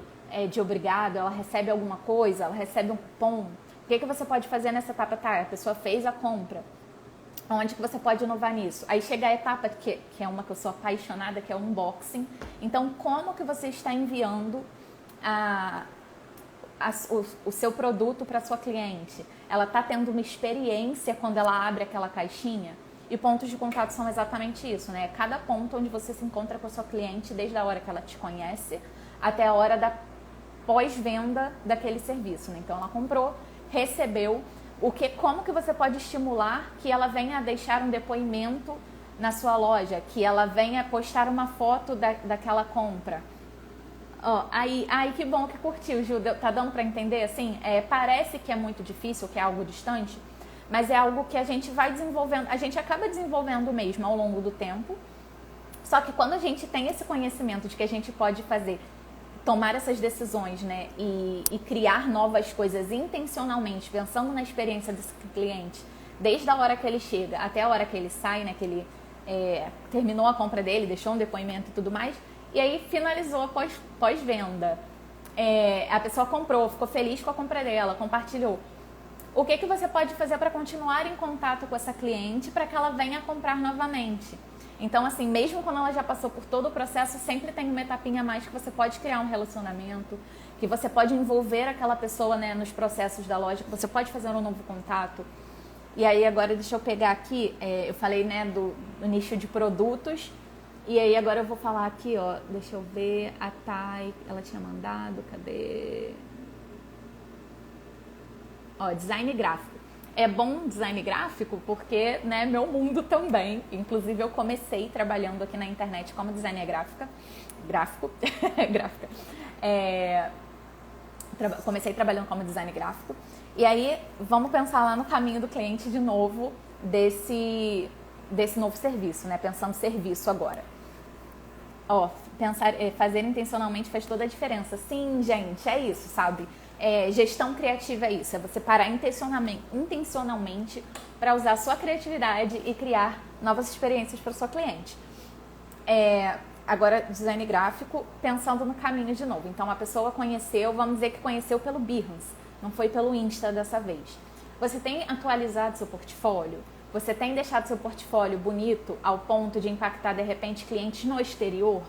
de obrigado, ela recebe alguma coisa, ela recebe um cupom. O que você pode fazer nessa etapa? A pessoa fez a compra. Onde que você pode inovar nisso? Aí chega a etapa que é uma que eu sou apaixonada, que é o unboxing. Então, como que você está enviando o seu produto para sua cliente? Ela está tendo uma experiência quando ela abre aquela caixinha? E pontos de contato são exatamente isso, né? Cada ponto onde você se encontra com a sua cliente, desde a hora que ela te conhece até a hora da pós-venda daquele serviço, né? Então, ela comprou, recebeu. Como que você pode estimular que ela venha a deixar um depoimento na sua loja, que ela venha postar uma foto daquela compra? Aí que bom que curtiu, Ju, tá dando para entender? Assim, parece que é muito difícil, que é algo distante, mas é algo que a gente vai desenvolvendo, a gente acaba desenvolvendo mesmo ao longo do tempo, só que quando a gente tem esse conhecimento de que a gente pode tomar essas decisões, né, e criar novas coisas intencionalmente, pensando na experiência desse cliente, desde a hora que ele chega até a hora que ele sai, né, que ele terminou a compra dele, deixou um depoimento e tudo mais, e aí finalizou a pós-venda. A pessoa comprou, ficou feliz com a compra dela, compartilhou. O que você pode fazer para continuar em contato com essa cliente para que ela venha comprar novamente? Então, assim, mesmo quando ela já passou por todo o processo, sempre tem uma etapinha a mais que você pode criar um relacionamento, que você pode envolver aquela pessoa, né, nos processos da loja, que você pode fazer um novo contato. E aí, agora, deixa eu pegar aqui, eu falei, né, do nicho de produtos, e aí agora eu vou falar aqui, ó, deixa eu ver, a Thay, ela tinha mandado, cadê? Ó, design gráfico. É bom design gráfico porque, né, meu mundo também. Inclusive, eu comecei trabalhando aqui na internet como designer gráfico. Comecei trabalhando como design gráfico. E aí, vamos pensar lá no caminho do cliente de novo desse novo serviço, né? Pensando serviço agora. Ó, fazer intencionalmente faz toda a diferença. Sim, gente, é isso, sabe? Gestão criativa é isso, é você parar intencionalmente para usar a sua criatividade e criar novas experiências para o seu cliente. Agora, design gráfico, pensando no caminho de novo. Então, a pessoa conheceu, vamos dizer que conheceu pelo Behance, não foi pelo Insta dessa vez. Você tem atualizado seu portfólio? Você tem deixado seu portfólio bonito ao ponto de impactar, de repente, clientes no exterior?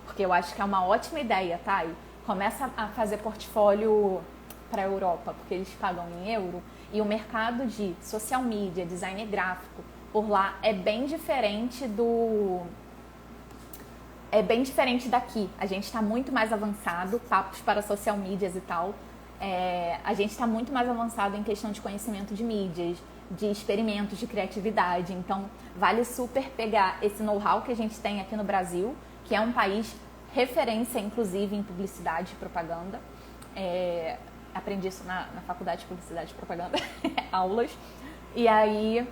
Porque eu acho que é uma ótima ideia, tá? E começa a fazer portfólio para a Europa, porque eles pagam em euro, e o mercado de social media, design gráfico, por lá é bem diferente daqui. A gente está muito mais avançado, papos para social medias e tal. A gente está muito mais avançado em questão de conhecimento de mídias, de experimentos, de criatividade. Então, vale super pegar esse know-how que a gente tem aqui no Brasil, que é um país referência, inclusive, em publicidade e propaganda. Aprendi isso na faculdade de publicidade e propaganda, aulas. E aí,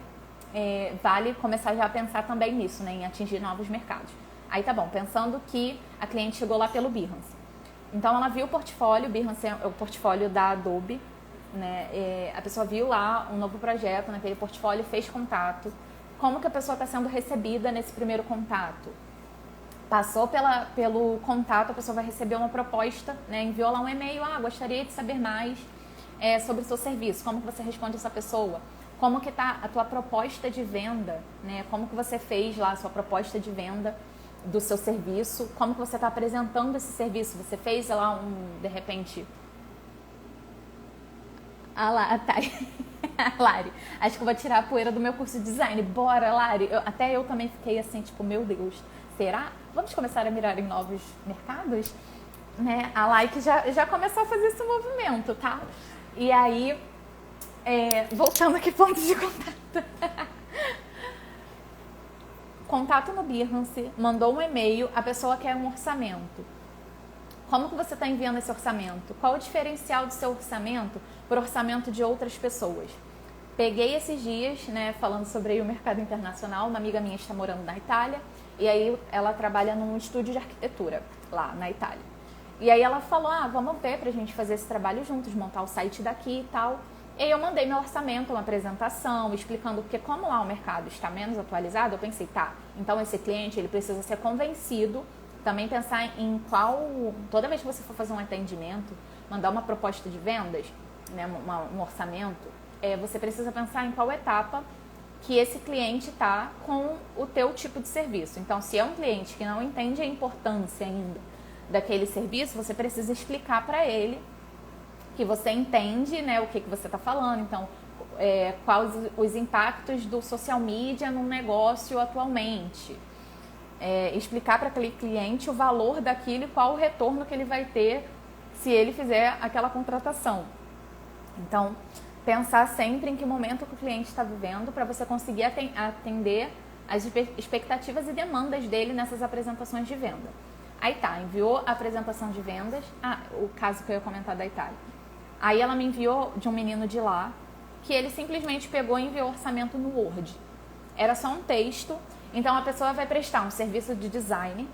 vale começar já a pensar também nisso, né, em atingir novos mercados. Aí tá bom, pensando que a cliente chegou lá pelo Behance. Então ela viu o portfólio, o Behance é o portfólio da Adobe, né? A pessoa viu lá um novo projeto naquele portfólio, fez contato. Como que a pessoa está sendo recebida nesse primeiro contato? Passou pelo contato, a pessoa vai receber uma proposta, né? Enviou lá um e-mail, gostaria de saber mais sobre o seu serviço. Como que você responde essa pessoa? Como que está a tua proposta de venda, né? Como que você fez lá a sua proposta de venda do seu serviço? Como que você está apresentando esse serviço? Você fez lá de repente... tá. Lari, acho que eu vou tirar a poeira do meu curso de design. Bora, Lari. Até eu também fiquei assim, tipo, meu Deus, será? Vamos começar a mirar em novos mercados? Né? A Like já começou a fazer esse movimento, tá? E aí, voltando aqui, ponto de contato. Contato no Behance, mandou um e-mail, a pessoa quer um orçamento. Como que você está enviando esse orçamento? Qual o diferencial do seu orçamento por orçamento de outras pessoas? Peguei esses dias, né, falando sobre o mercado internacional, uma amiga minha está morando na Itália, e aí ela trabalha num estúdio de arquitetura lá na Itália. E aí ela falou, vamos ver pra gente fazer esse trabalho juntos, montar o site daqui e tal. E aí eu mandei meu orçamento, uma apresentação, explicando que como lá o mercado está menos atualizado, eu pensei, então esse cliente ele precisa ser convencido, também pensar em toda vez que você for fazer um atendimento, mandar uma proposta de vendas, né, um orçamento, você precisa pensar em qual etapa que esse cliente está com o teu tipo de serviço. Então, se é um cliente que não entende a importância ainda daquele serviço, você precisa explicar para ele que você entende, né, o que você está falando. Então, quais os impactos do social media no negócio atualmente. Explicar para aquele cliente o valor daquilo e qual o retorno que ele vai ter se ele fizer aquela contratação. Então, pensar sempre em que momento que o cliente está vivendo para você conseguir atender as expectativas e demandas dele nessas apresentações de venda. Aí enviou a apresentação de vendas, o caso que eu ia comentar da Itália. Aí ela me enviou de um menino de lá, que ele simplesmente pegou e enviou orçamento no Word. Era só um texto, então a pessoa vai prestar um serviço de design,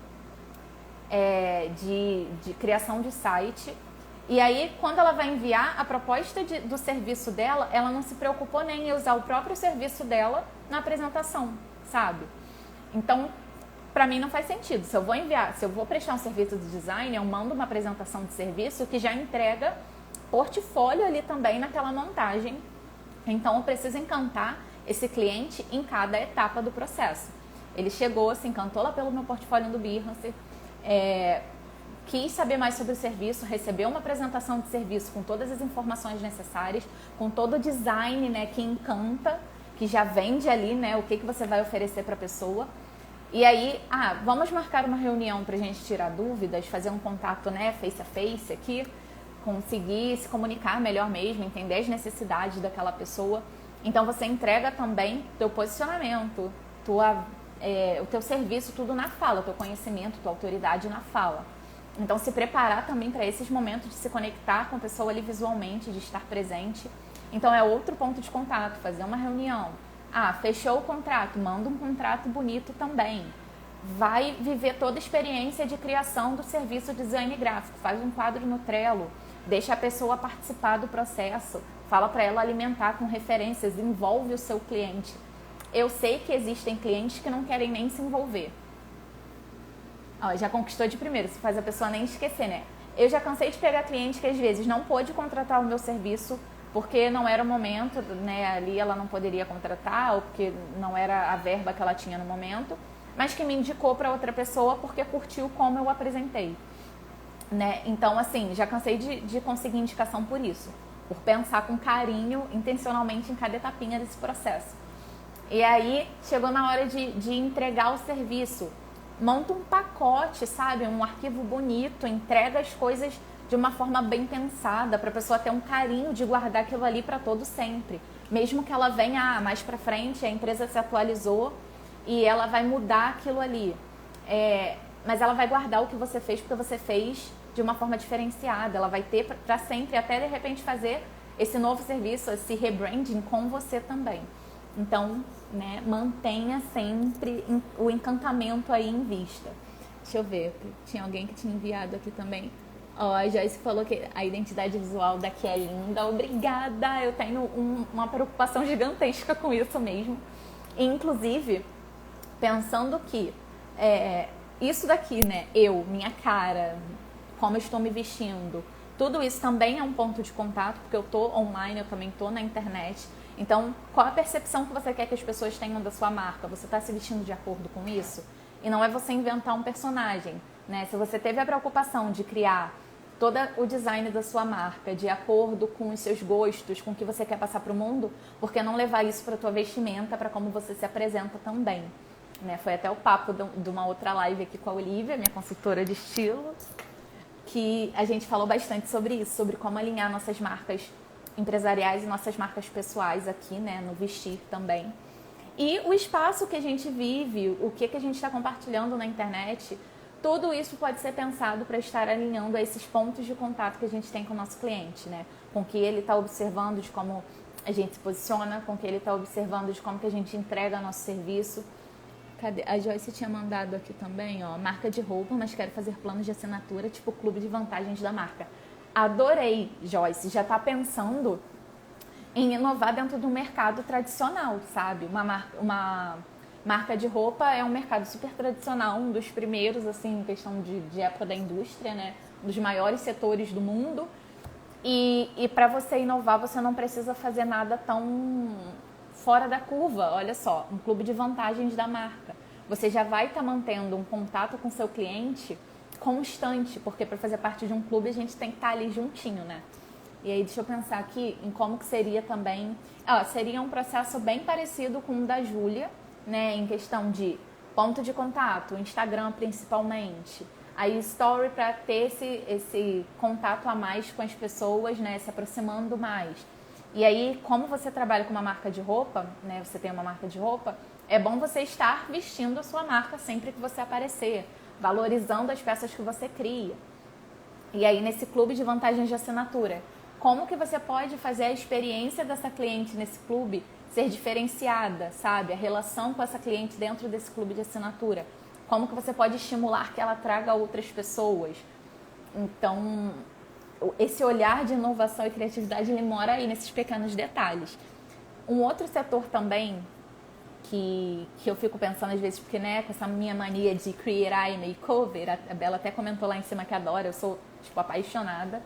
de criação de site, e aí quando ela vai enviar a proposta do serviço dela, ela não se preocupou nem em usar o próprio serviço dela na apresentação, sabe? Então, para mim não faz sentido. Se eu vou prestar um serviço de design, eu mando uma apresentação de serviço que já entrega portfólio ali também naquela montagem. Então, eu preciso encantar esse cliente em cada etapa do processo. Ele chegou, se encantou lá pelo meu portfólio do Behance, quis saber mais sobre o serviço, recebeu uma apresentação de serviço com todas as informações necessárias, com todo o design, né, que encanta, que já vende ali, né, o que você vai oferecer para a pessoa. E aí, vamos marcar uma reunião para a gente tirar dúvidas, fazer um contato, né, face a face aqui, conseguir se comunicar melhor mesmo, entender as necessidades daquela pessoa. Então, você entrega também teu posicionamento, o teu serviço, tudo na fala, teu conhecimento, tua autoridade na fala. Então, se preparar também para esses momentos de se conectar com a pessoa ali visualmente, de estar presente. Então, é outro ponto de contato, fazer uma reunião. Fechou o contrato, manda um contrato bonito também. Vai viver toda a experiência de criação do serviço de design gráfico, faz um quadro no Trello, deixa a pessoa participar do processo, fala para ela alimentar com referências, envolve o seu cliente. Eu sei que existem clientes que não querem nem se envolver. Já conquistou de primeiro, isso faz a pessoa nem esquecer, né? Eu já cansei de pegar cliente que às vezes não pôde contratar o meu serviço porque não era o momento, né? Ali ela não poderia contratar ou porque não era a verba que ela tinha no momento, mas que me indicou para outra pessoa porque curtiu como eu apresentei, né? Então, assim, já cansei de conseguir indicação por isso, por pensar com carinho, intencionalmente em cada etapinha desse processo. E aí, chegou na hora de entregar o serviço. Monta um pacote, sabe? Um arquivo bonito, entrega as coisas de uma forma bem pensada, para a pessoa ter um carinho de guardar aquilo ali para todo sempre. Mesmo que ela venha mais para frente, a empresa se atualizou e ela vai mudar aquilo ali. Mas ela vai guardar o que você fez, porque você fez de uma forma diferenciada. Ela vai ter para sempre, até de repente fazer esse novo serviço, esse rebranding com você também. Então, né, mantenha sempre o encantamento aí em vista. Deixa eu ver, tinha alguém que tinha enviado aqui também. Ó, a Joyce falou que a identidade visual daqui é linda. Obrigada! Eu tenho uma preocupação gigantesca com isso mesmo. Inclusive, pensando que isso daqui, né, minha cara, como eu estou me vestindo, tudo isso também é um ponto de contato, porque eu tô online, eu também tô na internet. Então, qual a percepção que você quer que as pessoas tenham da sua marca? Você está se vestindo de acordo com isso? E não é você inventar um personagem, né? Se você teve a preocupação de criar todo o design da sua marca de acordo com os seus gostos, com o que você quer passar para o mundo, por que não levar isso para a tua vestimenta, para como você se apresenta também? Né? Foi até o papo de uma outra live aqui com a Olivia, minha consultora de estilo, que a gente falou bastante sobre isso, sobre como alinhar nossas marcas empresariais e nossas marcas pessoais aqui, né, no vestir também. E o espaço que a gente vive, o que a gente está compartilhando na internet, tudo isso pode ser pensado para estar alinhando a esses pontos de contato que a gente tem com o nosso cliente, né? Com o que ele está observando de como a gente se posiciona, com o que ele está observando de como que a gente entrega nosso serviço. Cadê? A Joyce tinha mandado aqui também, ó, marca de roupa, mas quero fazer planos de assinatura, tipo clube de vantagens da marca. Adorei, Joyce, já está pensando em inovar dentro do mercado tradicional, sabe? Uma marca de roupa é um mercado super tradicional, um dos primeiros, assim, em questão de época da indústria, né? Um dos maiores setores do mundo. E para você inovar, você não precisa fazer nada tão fora da curva. Olha só, um clube de vantagens da marca. Você já vai estar mantendo um contato com seu cliente constante, porque para fazer parte de um clube a gente tem que estar ali juntinho, né? E aí deixa eu pensar aqui em como que seria também... seria um processo bem parecido com o da Júlia, né? Em questão de ponto de contato, Instagram principalmente. Aí story para ter esse contato a mais com as pessoas, né? Se aproximando mais. E aí, como você trabalha com uma marca de roupa, né? Você tem uma marca de roupa, é bom você estar vestindo a sua marca sempre que você aparecer, valorizando as peças que você cria. E aí, nesse clube de vantagens de assinatura, como que você pode fazer a experiência dessa cliente nesse clube ser diferenciada, sabe? A relação com essa cliente dentro desse clube de assinatura. Como que você pode estimular que ela traga outras pessoas. Então, esse olhar de inovação e criatividade, ele mora aí nesses pequenos detalhes. Um outro setor também que eu fico pensando às vezes, porque, né, com essa minha mania de create eye makeover, a Bela até comentou lá em cima que adora, eu sou, tipo, apaixonada.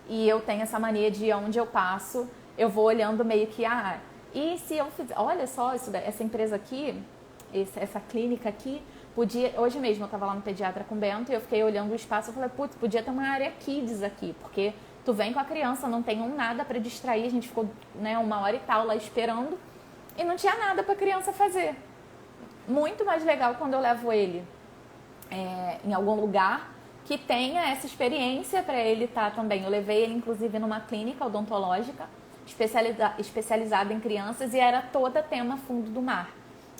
E eu tenho essa mania de onde eu passo, eu vou olhando meio que, e se eu fizer, olha só, essa empresa aqui, essa clínica aqui, podia, hoje mesmo eu estava lá no pediatra com o Bento e eu fiquei olhando o espaço e falei, putz, podia ter uma área kids aqui, porque tu vem com a criança, não tem nada para distrair, a gente ficou, né, 1h e tal lá esperando e não tinha nada para a criança fazer. Muito mais legal quando eu levo ele em algum lugar que tenha essa experiência para ele estar também. Eu levei ele, inclusive, numa clínica odontológica especializada em crianças e era toda tema fundo do mar.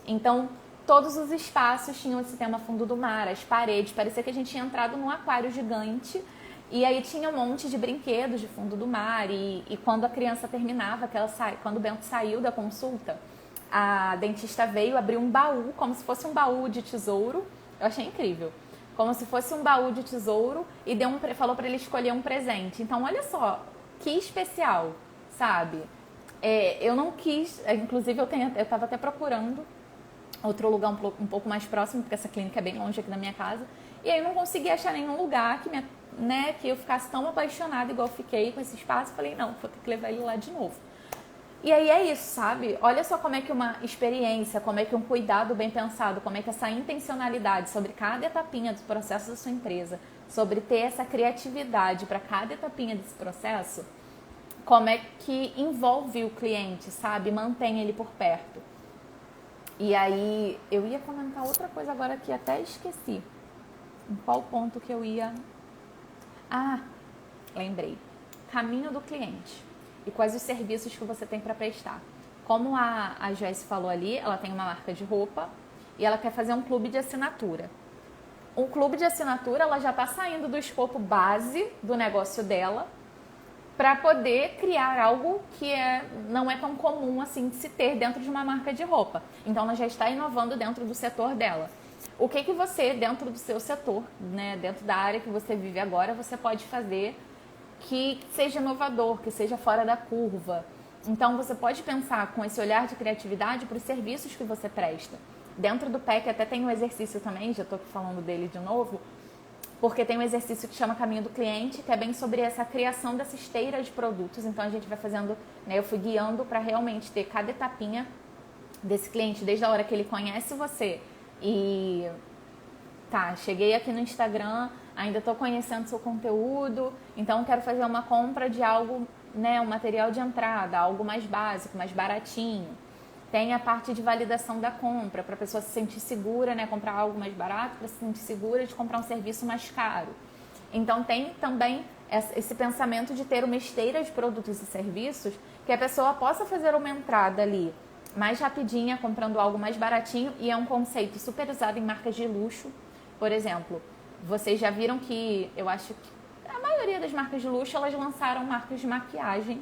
Então, todos os espaços tinham esse tema fundo do mar, as paredes, parecia que a gente tinha entrado num aquário gigante e aí tinha um monte de brinquedos de fundo do mar e quando a criança terminava, quando o Bento saiu da consulta, a dentista veio abrir um baú, como se fosse um baú de tesouro, eu achei incrível. Como se fosse um baú de tesouro e falou para ele escolher um presente. Então, olha só, que especial, sabe? Eu não quis, inclusive eu estava até procurando outro lugar um pouco mais próximo, porque essa clínica é bem longe aqui da minha casa, e aí eu não consegui achar nenhum lugar que eu ficasse tão apaixonada igual eu fiquei com esse espaço. Falei, não, vou ter que levar ele lá de novo. E aí é isso, sabe? Olha só como é que uma experiência, como é que um cuidado bem pensado, como é que essa intencionalidade sobre cada etapinha do processo da sua empresa, sobre ter essa criatividade para cada etapinha desse processo, como é que envolve o cliente, sabe? Mantém ele por perto. E aí, eu ia comentar outra coisa agora que até esqueci. Em qual ponto que eu ia... lembrei. Caminho do cliente. E quais os serviços que você tem para prestar. Como a Joyce falou ali, ela tem uma marca de roupa e ela quer fazer um clube de assinatura. Um clube de assinatura, ela já está saindo do escopo base do negócio dela para poder criar algo que não é tão comum assim de se ter dentro de uma marca de roupa. Então ela já está inovando dentro do setor dela. O que você, dentro do seu setor, né, dentro da área que você vive agora, você pode fazer que seja inovador, que seja fora da curva. Então você pode pensar com esse olhar de criatividade para os serviços que você presta. Dentro do PEC até tem um exercício também, já estou falando dele de novo, porque tem um exercício que chama Caminho do Cliente, que é bem sobre essa criação dessa esteira de produtos. Então a gente vai fazendo, né, eu fui guiando para realmente ter cada etapinha desse cliente, desde a hora que ele conhece você e tá, cheguei aqui no Instagram, ainda estou conhecendo seu conteúdo, então quero fazer uma compra de algo, né, um material de entrada, algo mais básico, mais baratinho. Tem a parte de validação da compra, para a pessoa se sentir segura, né, comprar algo mais barato, para se sentir segura de comprar um serviço mais caro. Então tem também esse pensamento de ter uma esteira de produtos e serviços que a pessoa possa fazer uma entrada ali mais rapidinha, comprando algo mais baratinho, e é um conceito super usado em marcas de luxo. Por exemplo, vocês já viram que, eu acho que a maioria das marcas de luxo, elas lançaram marcas de maquiagem,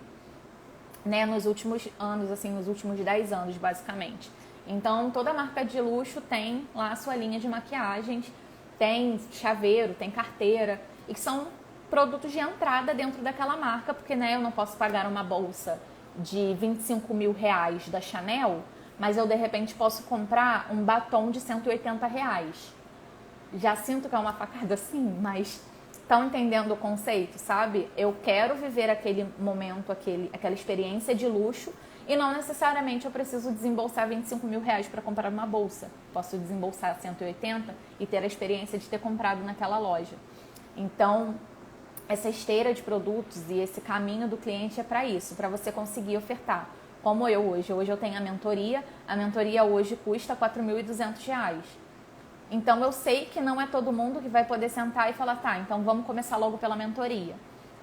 né, nos últimos anos, assim, nos últimos 10 anos, basicamente. Então, toda marca de luxo tem lá a sua linha de maquiagens, tem chaveiro, tem carteira, e que são produtos de entrada dentro daquela marca, porque, né, eu não posso pagar uma bolsa de 25 mil reais da Chanel, mas eu, de repente, posso comprar um batom de 180 reais. Já sinto que é uma facada assim, mas estão entendendo o conceito, sabe? Eu quero viver aquele momento, aquela experiência de luxo, e não necessariamente eu preciso desembolsar 25 mil reais para comprar uma bolsa. Posso desembolsar 180 e ter a experiência de ter comprado naquela loja. Então, essa esteira de produtos e esse caminho do cliente é para isso, para você conseguir ofertar. Como eu hoje. Hoje eu tenho a mentoria hoje custa R$ 4.200. Então eu sei que não é todo mundo que vai poder sentar e falar, tá, então vamos começar logo pela mentoria,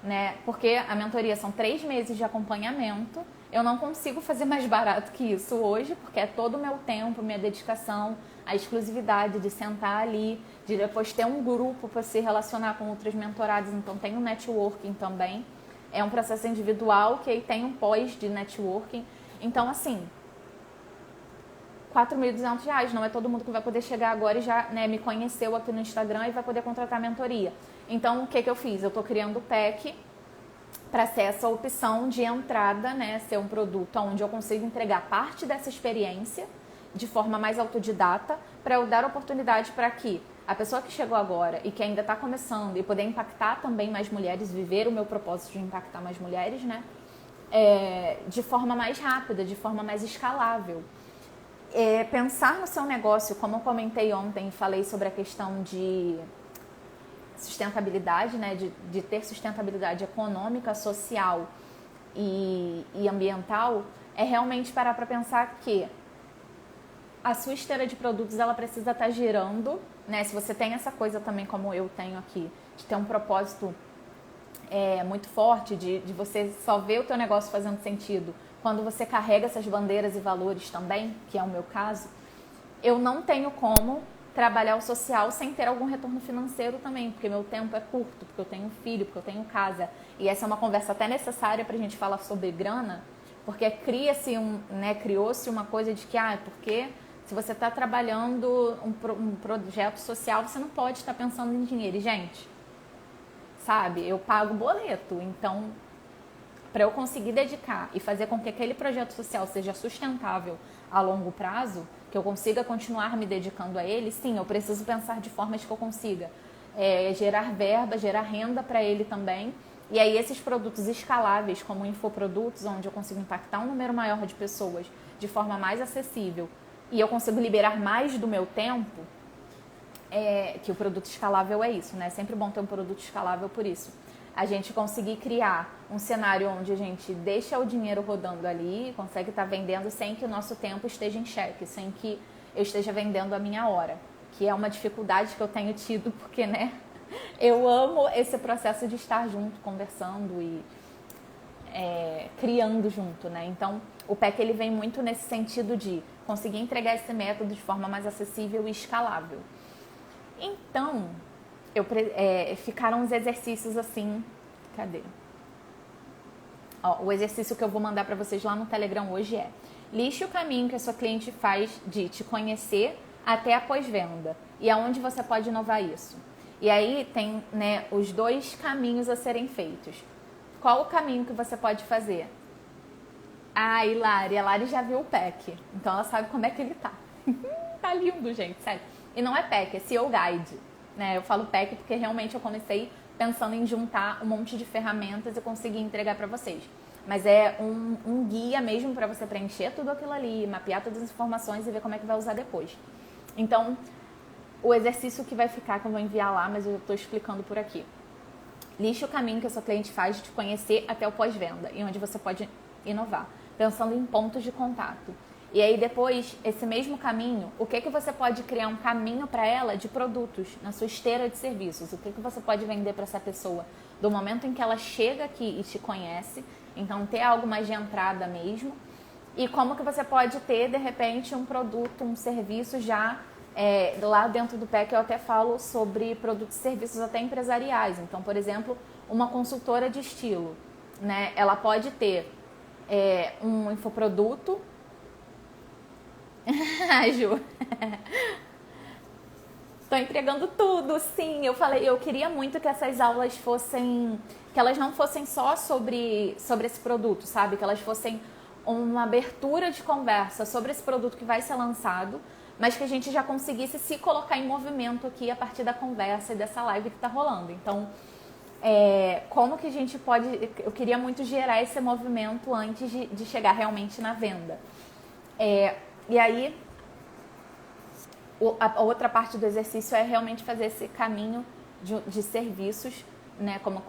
né? Porque a mentoria são 3 meses de acompanhamento, eu não consigo fazer mais barato que isso hoje, porque é todo o meu tempo, minha dedicação, a exclusividade de sentar ali, de depois ter um grupo para se relacionar com outros mentorados, então tem um networking também. É um processo individual que aí tem um pós de networking. Então, assim, R$ 4.200, não é todo mundo que vai poder chegar agora e já, né, me conheceu aqui no Instagram e vai poder contratar a mentoria. Então, o que eu fiz? Eu estou criando o PEC para ser essa opção de entrada, né, ser um produto onde eu consigo entregar parte dessa experiência de forma mais autodidata, para eu dar oportunidade para que a pessoa que chegou agora e que ainda está começando e poder impactar também mais mulheres, viver o meu propósito de impactar mais mulheres, né, de forma mais rápida, de forma mais escalável. Pensar no seu negócio, como eu comentei ontem e falei sobre a questão de sustentabilidade, né, de ter sustentabilidade econômica, social e ambiental, é realmente parar para pensar que a sua esteira de produtos ela precisa estar girando, né? Se você tem essa coisa também, como eu tenho aqui, de ter um propósito muito forte, de você só ver o teu negócio fazendo sentido quando você carrega essas bandeiras e valores também, que é o meu caso, eu não tenho como trabalhar o social sem ter algum retorno financeiro também, porque meu tempo é curto, porque eu tenho filho, porque eu tenho casa. E essa é uma conversa até necessária para a gente falar sobre grana, porque criou-se uma coisa de que, porque se você está trabalhando um projeto social, você não pode estar pensando em dinheiro. E, gente, sabe, eu pago boleto, então para eu conseguir dedicar e fazer com que aquele projeto social seja sustentável a longo prazo, que eu consiga continuar me dedicando a ele, sim, eu preciso pensar de formas que eu consiga gerar verba, gerar renda para ele também. E aí esses produtos escaláveis, como infoprodutos, onde eu consigo impactar um número maior de pessoas de forma mais acessível e eu consigo liberar mais do meu tempo, que o produto escalável é isso, né? É sempre bom ter um produto escalável por isso. A gente conseguir criar um cenário onde a gente deixa o dinheiro rodando ali, consegue estar vendendo sem que o nosso tempo esteja em xeque, sem que eu esteja vendendo a minha hora, que é uma dificuldade que eu tenho tido, porque, né, eu amo esse processo de estar junto, conversando e criando junto, né? Então, o PEC ele vem muito nesse sentido de conseguir entregar esse método de forma mais acessível e escalável. Então, ficaram uns exercícios assim, cadê? Ó, o exercício que eu vou mandar para vocês lá no Telegram hoje é: liste o caminho que a sua cliente faz de te conhecer até a pós-venda e aonde você pode inovar isso. E aí tem, né, os 2 caminhos a serem feitos. Qual o caminho que você pode fazer? Ah, Hilari, a Lari já viu o pack, então ela sabe como é que ele tá. Tá lindo, gente, sério. E não é pack, é SEO Guide, né? Eu falo pack porque realmente eu comecei pensando em juntar um monte de ferramentas e conseguir entregar para vocês. Mas é um guia mesmo para você preencher tudo aquilo ali, mapear todas as informações e ver como é que vai usar depois. Então, o exercício que vai ficar, que eu vou enviar lá, mas eu estou explicando por aqui. Liste o caminho que a sua cliente faz de te conhecer até o pós-venda e onde você pode inovar, pensando em pontos de contato. E aí depois, esse mesmo caminho, o que você pode criar um caminho para ela de produtos na sua esteira de serviços? O que você pode vender para essa pessoa do momento em que ela chega aqui e te conhece? Então, ter algo mais de entrada mesmo. E como que você pode ter, de repente, um produto, um serviço já... lá dentro do PEC eu até falo sobre produtos e serviços até empresariais. Então, por exemplo, uma consultora de estilo, né? Ela pode ter um infoproduto. Ju, tô entregando tudo, sim. Eu falei, eu queria muito que essas aulas fossem, que elas não fossem só sobre esse produto, sabe? Que elas fossem uma abertura de conversa sobre esse produto que vai ser lançado, mas que a gente já conseguisse se colocar em movimento aqui a partir da conversa e dessa live que tá rolando. Então, como que a gente pode... Eu queria muito gerar esse movimento antes de chegar realmente na venda. E aí, a outra parte do exercício é realmente fazer esse caminho de serviços, né, como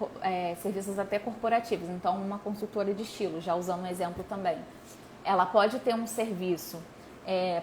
serviços até corporativos. Então, uma consultora de estilo, já usando um exemplo também. Ela pode ter um serviço,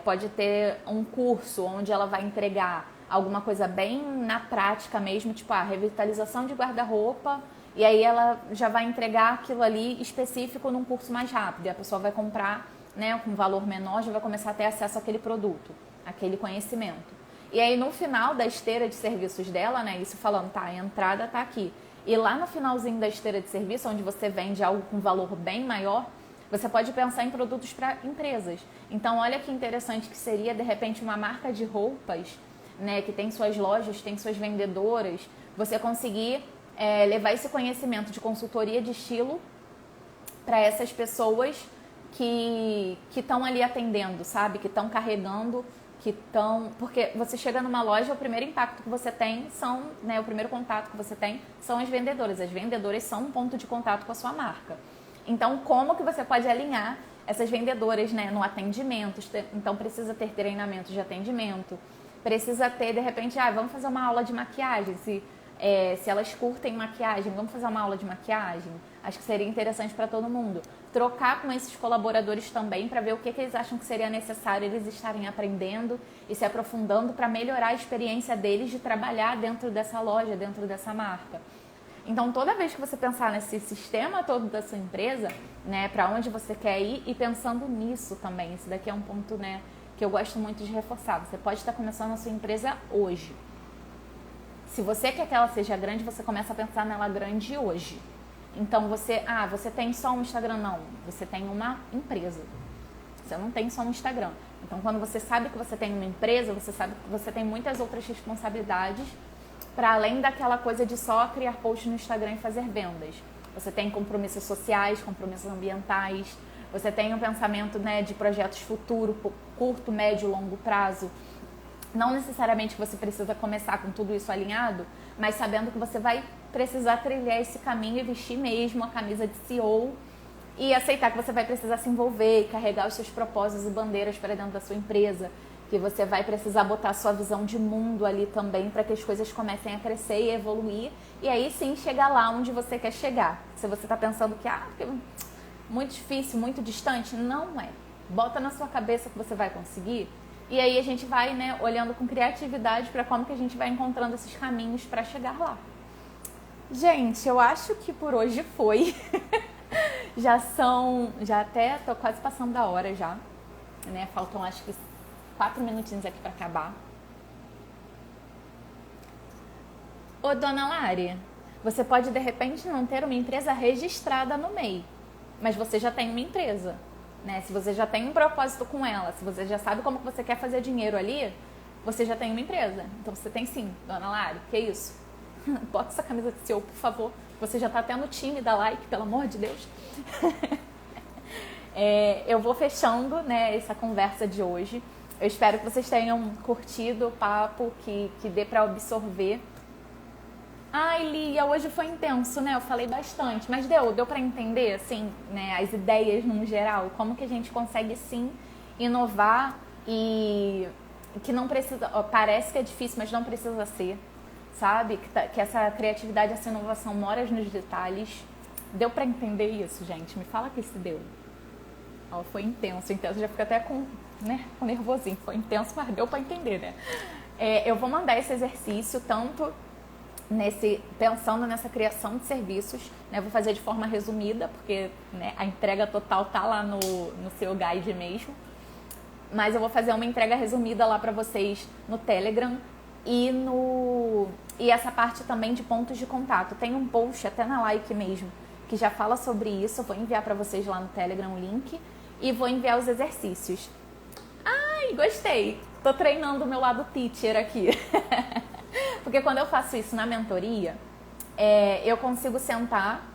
pode ter um curso onde ela vai entregar alguma coisa bem na prática mesmo, tipo a revitalização de guarda-roupa, e aí ela já vai entregar aquilo ali específico num curso mais rápido, e a pessoa vai comprar, né, com valor menor, já vai começar a ter acesso àquele produto, àquele conhecimento. E aí no final da esteira de serviços dela, né, isso falando, tá, a entrada tá aqui. E lá no finalzinho da esteira de serviço, onde você vende algo com valor bem maior, você pode pensar em produtos para empresas. Então olha que interessante que seria, de repente, uma marca de roupas, né, que tem suas lojas, tem suas vendedoras, você conseguir levar esse conhecimento de consultoria de estilo para essas pessoas que estão ali atendendo, sabe? Que estão carregando, que estão... Porque você chega numa loja, o primeiro impacto que você tem são, né, o primeiro contato que você tem são as vendedoras. As vendedoras são um ponto de contato com a sua marca. Então, como que você pode alinhar essas vendedoras, né, no atendimento? Então, precisa ter treinamento de atendimento, precisa ter, de repente, vamos fazer uma aula de maquiagem, se elas curtem maquiagem, vamos fazer uma aula de maquiagem. Acho que seria interessante para todo mundo. Trocar com esses colaboradores também para ver o que eles acham que seria necessário eles estarem aprendendo e se aprofundando para melhorar a experiência deles de trabalhar dentro dessa loja, dentro dessa marca. Então, toda vez que você pensar nesse sistema todo da sua empresa, né, para onde você quer ir e pensando nisso também, esse daqui é um ponto, né, que eu gosto muito de reforçar. Você pode estar começando a sua empresa hoje. Se você quer que ela seja grande, você começa a pensar nela grande hoje. Então, você tem só um Instagram? Não, você tem uma empresa. Você não tem só um Instagram. Então, quando você sabe que você tem uma empresa, você sabe que você tem muitas outras responsabilidades para além daquela coisa de só criar post no Instagram e fazer vendas. Você tem compromissos sociais, compromissos ambientais, você tem um pensamento, né, de projetos futuro, curto, médio, longo prazo. Não necessariamente que você precisa começar com tudo isso alinhado, mas sabendo que você vai precisar trilhar esse caminho e vestir mesmo a camisa de CEO e aceitar que você vai precisar se envolver e carregar os seus propósitos e bandeiras para dentro da sua empresa, que você vai precisar botar a sua visão de mundo ali também para que as coisas comecem a crescer e evoluir e aí sim chegar lá onde você quer chegar. Se você está pensando que muito difícil, muito distante, não é. Bota na sua cabeça que você vai conseguir. E aí a gente vai, né, olhando com criatividade para como que a gente vai encontrando esses caminhos para chegar lá. Gente, eu acho que por hoje foi. Já até tô quase passando da hora já, né? Faltam acho que 4 minutinhos aqui para acabar. Ô, dona Lari, você pode de repente não ter uma empresa registrada no MEI, mas você já tem uma empresa, né? Se você já tem um propósito com ela, se você já sabe como que você quer fazer dinheiro ali, você já tem uma empresa. Então você tem sim, dona Lari, que isso? Bota essa camisa de CEO, por favor. Você já tá até no time, dá like, pelo amor de Deus. Eu vou fechando, né, essa conversa de hoje. Eu espero que vocês tenham curtido o papo, que dê para absorver. Ai, Lia, hoje foi intenso, né? Eu falei bastante, mas deu para entender, assim, né, as ideias no geral, como que a gente consegue, sim, inovar e que não precisa, ó, parece que é difícil, mas não precisa ser, sabe? Que essa criatividade, essa inovação mora nos detalhes. Deu para entender isso, gente? Me fala que se deu. Ó, foi intenso, já fica até com nervosinho. Foi intenso, mas deu para entender, né? Eu vou mandar esse exercício tanto pensando nessa criação de serviços, né? Vou fazer de forma resumida, porque, né, a entrega total tá lá no seu guide mesmo. Mas eu vou fazer uma entrega resumida lá para vocês no Telegram e essa parte também de pontos de contato. Tem um post até na like mesmo que já fala sobre isso. Eu vou enviar para vocês lá no Telegram o link e vou enviar os exercícios. Ai, gostei! Tô treinando o meu lado teacher aqui. Porque quando eu faço isso na mentoria, eu consigo sentar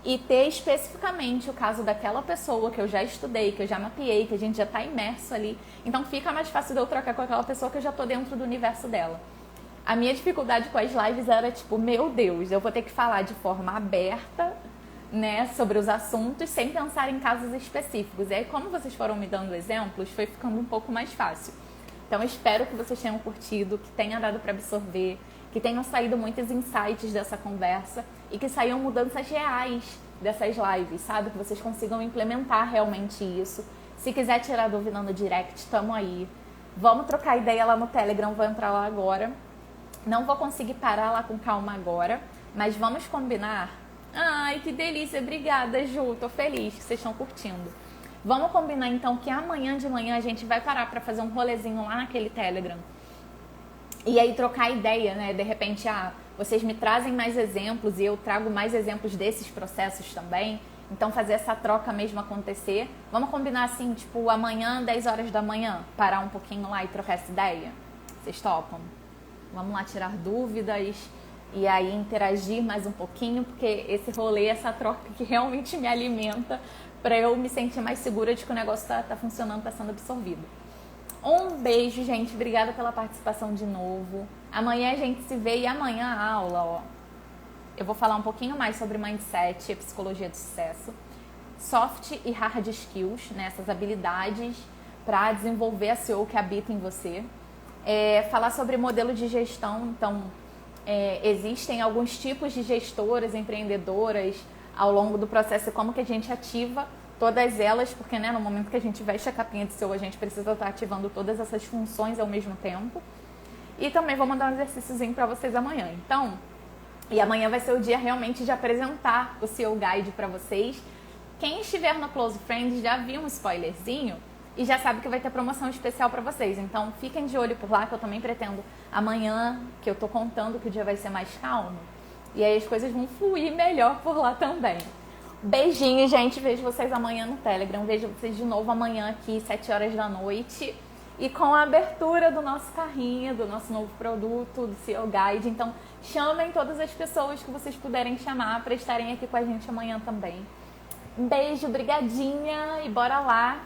e ter especificamente o caso daquela pessoa que eu já estudei, que eu já mapeei, que a gente já está imerso ali. Então fica mais fácil de eu trocar com aquela pessoa que eu já estou dentro do universo dela. A minha dificuldade com as lives era tipo, meu Deus, eu vou ter que falar de forma aberta, né, sobre os assuntos sem pensar em casos específicos. E aí, como vocês foram me dando exemplos, foi ficando um pouco mais fácil. Então, eu espero que vocês tenham curtido, que tenha dado para absorver, que tenham saído muitos insights dessa conversa e que saiam mudanças reais dessas lives, sabe? Que vocês consigam implementar realmente isso. Se quiser tirar dúvida no direct, tamo aí. Vamos trocar ideia lá no Telegram, vou entrar lá agora. Não vou conseguir parar lá com calma agora, mas vamos combinar. Ai, que delícia, obrigada, Ju, tô feliz que vocês estão curtindo. Vamos combinar então que amanhã de manhã a gente vai parar para fazer um rolezinho lá naquele Telegram. E aí trocar ideia, né? De repente, vocês me trazem mais exemplos e eu trago mais exemplos desses processos também. Então fazer essa troca mesmo acontecer. Vamos combinar assim, tipo, amanhã, 10 horas da manhã, parar um pouquinho lá e trocar essa ideia? Vocês topam? Vamos lá tirar dúvidas e aí interagir mais um pouquinho, porque esse rolê, essa troca que realmente me alimenta para eu me sentir mais segura de que o negócio tá funcionando, tá sendo absorvido. Um beijo, gente. Obrigada pela participação de novo. Amanhã a gente se vê e amanhã a aula, ó. Eu vou falar um pouquinho mais sobre mindset e psicologia do sucesso. Soft e hard skills, né? Essas habilidades para desenvolver a CEO que habita em você. Falar sobre modelo de gestão. Então, existem alguns tipos de gestoras, empreendedoras ao longo do processo e como que a gente ativa todas elas, porque, né, no momento que a gente veste a capinha de CEO, a gente precisa estar ativando todas essas funções ao mesmo tempo. E também vou mandar um exercíciozinho para vocês amanhã. Então, e amanhã vai ser o dia realmente de apresentar o CEO Guide para vocês. Quem estiver no Close Friends já viu um spoilerzinho e já sabe que vai ter promoção especial para vocês. Então, fiquem de olho por lá, que eu também pretendo amanhã, que eu tô contando que o dia vai ser mais calmo. E aí as coisas vão fluir melhor por lá também. Beijinho, gente. Vejo vocês amanhã no Telegram. Vejo vocês de novo amanhã aqui, 7 horas da noite. E com a abertura do nosso carrinho, do nosso novo produto, do CEO Guide. Então, chamem todas as pessoas que vocês puderem chamar para estarem aqui com a gente amanhã também. Um beijo, brigadinha. E bora lá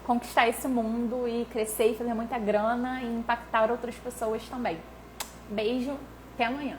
conquistar esse mundo e crescer e fazer muita grana e impactar outras pessoas também. Beijo, até amanhã.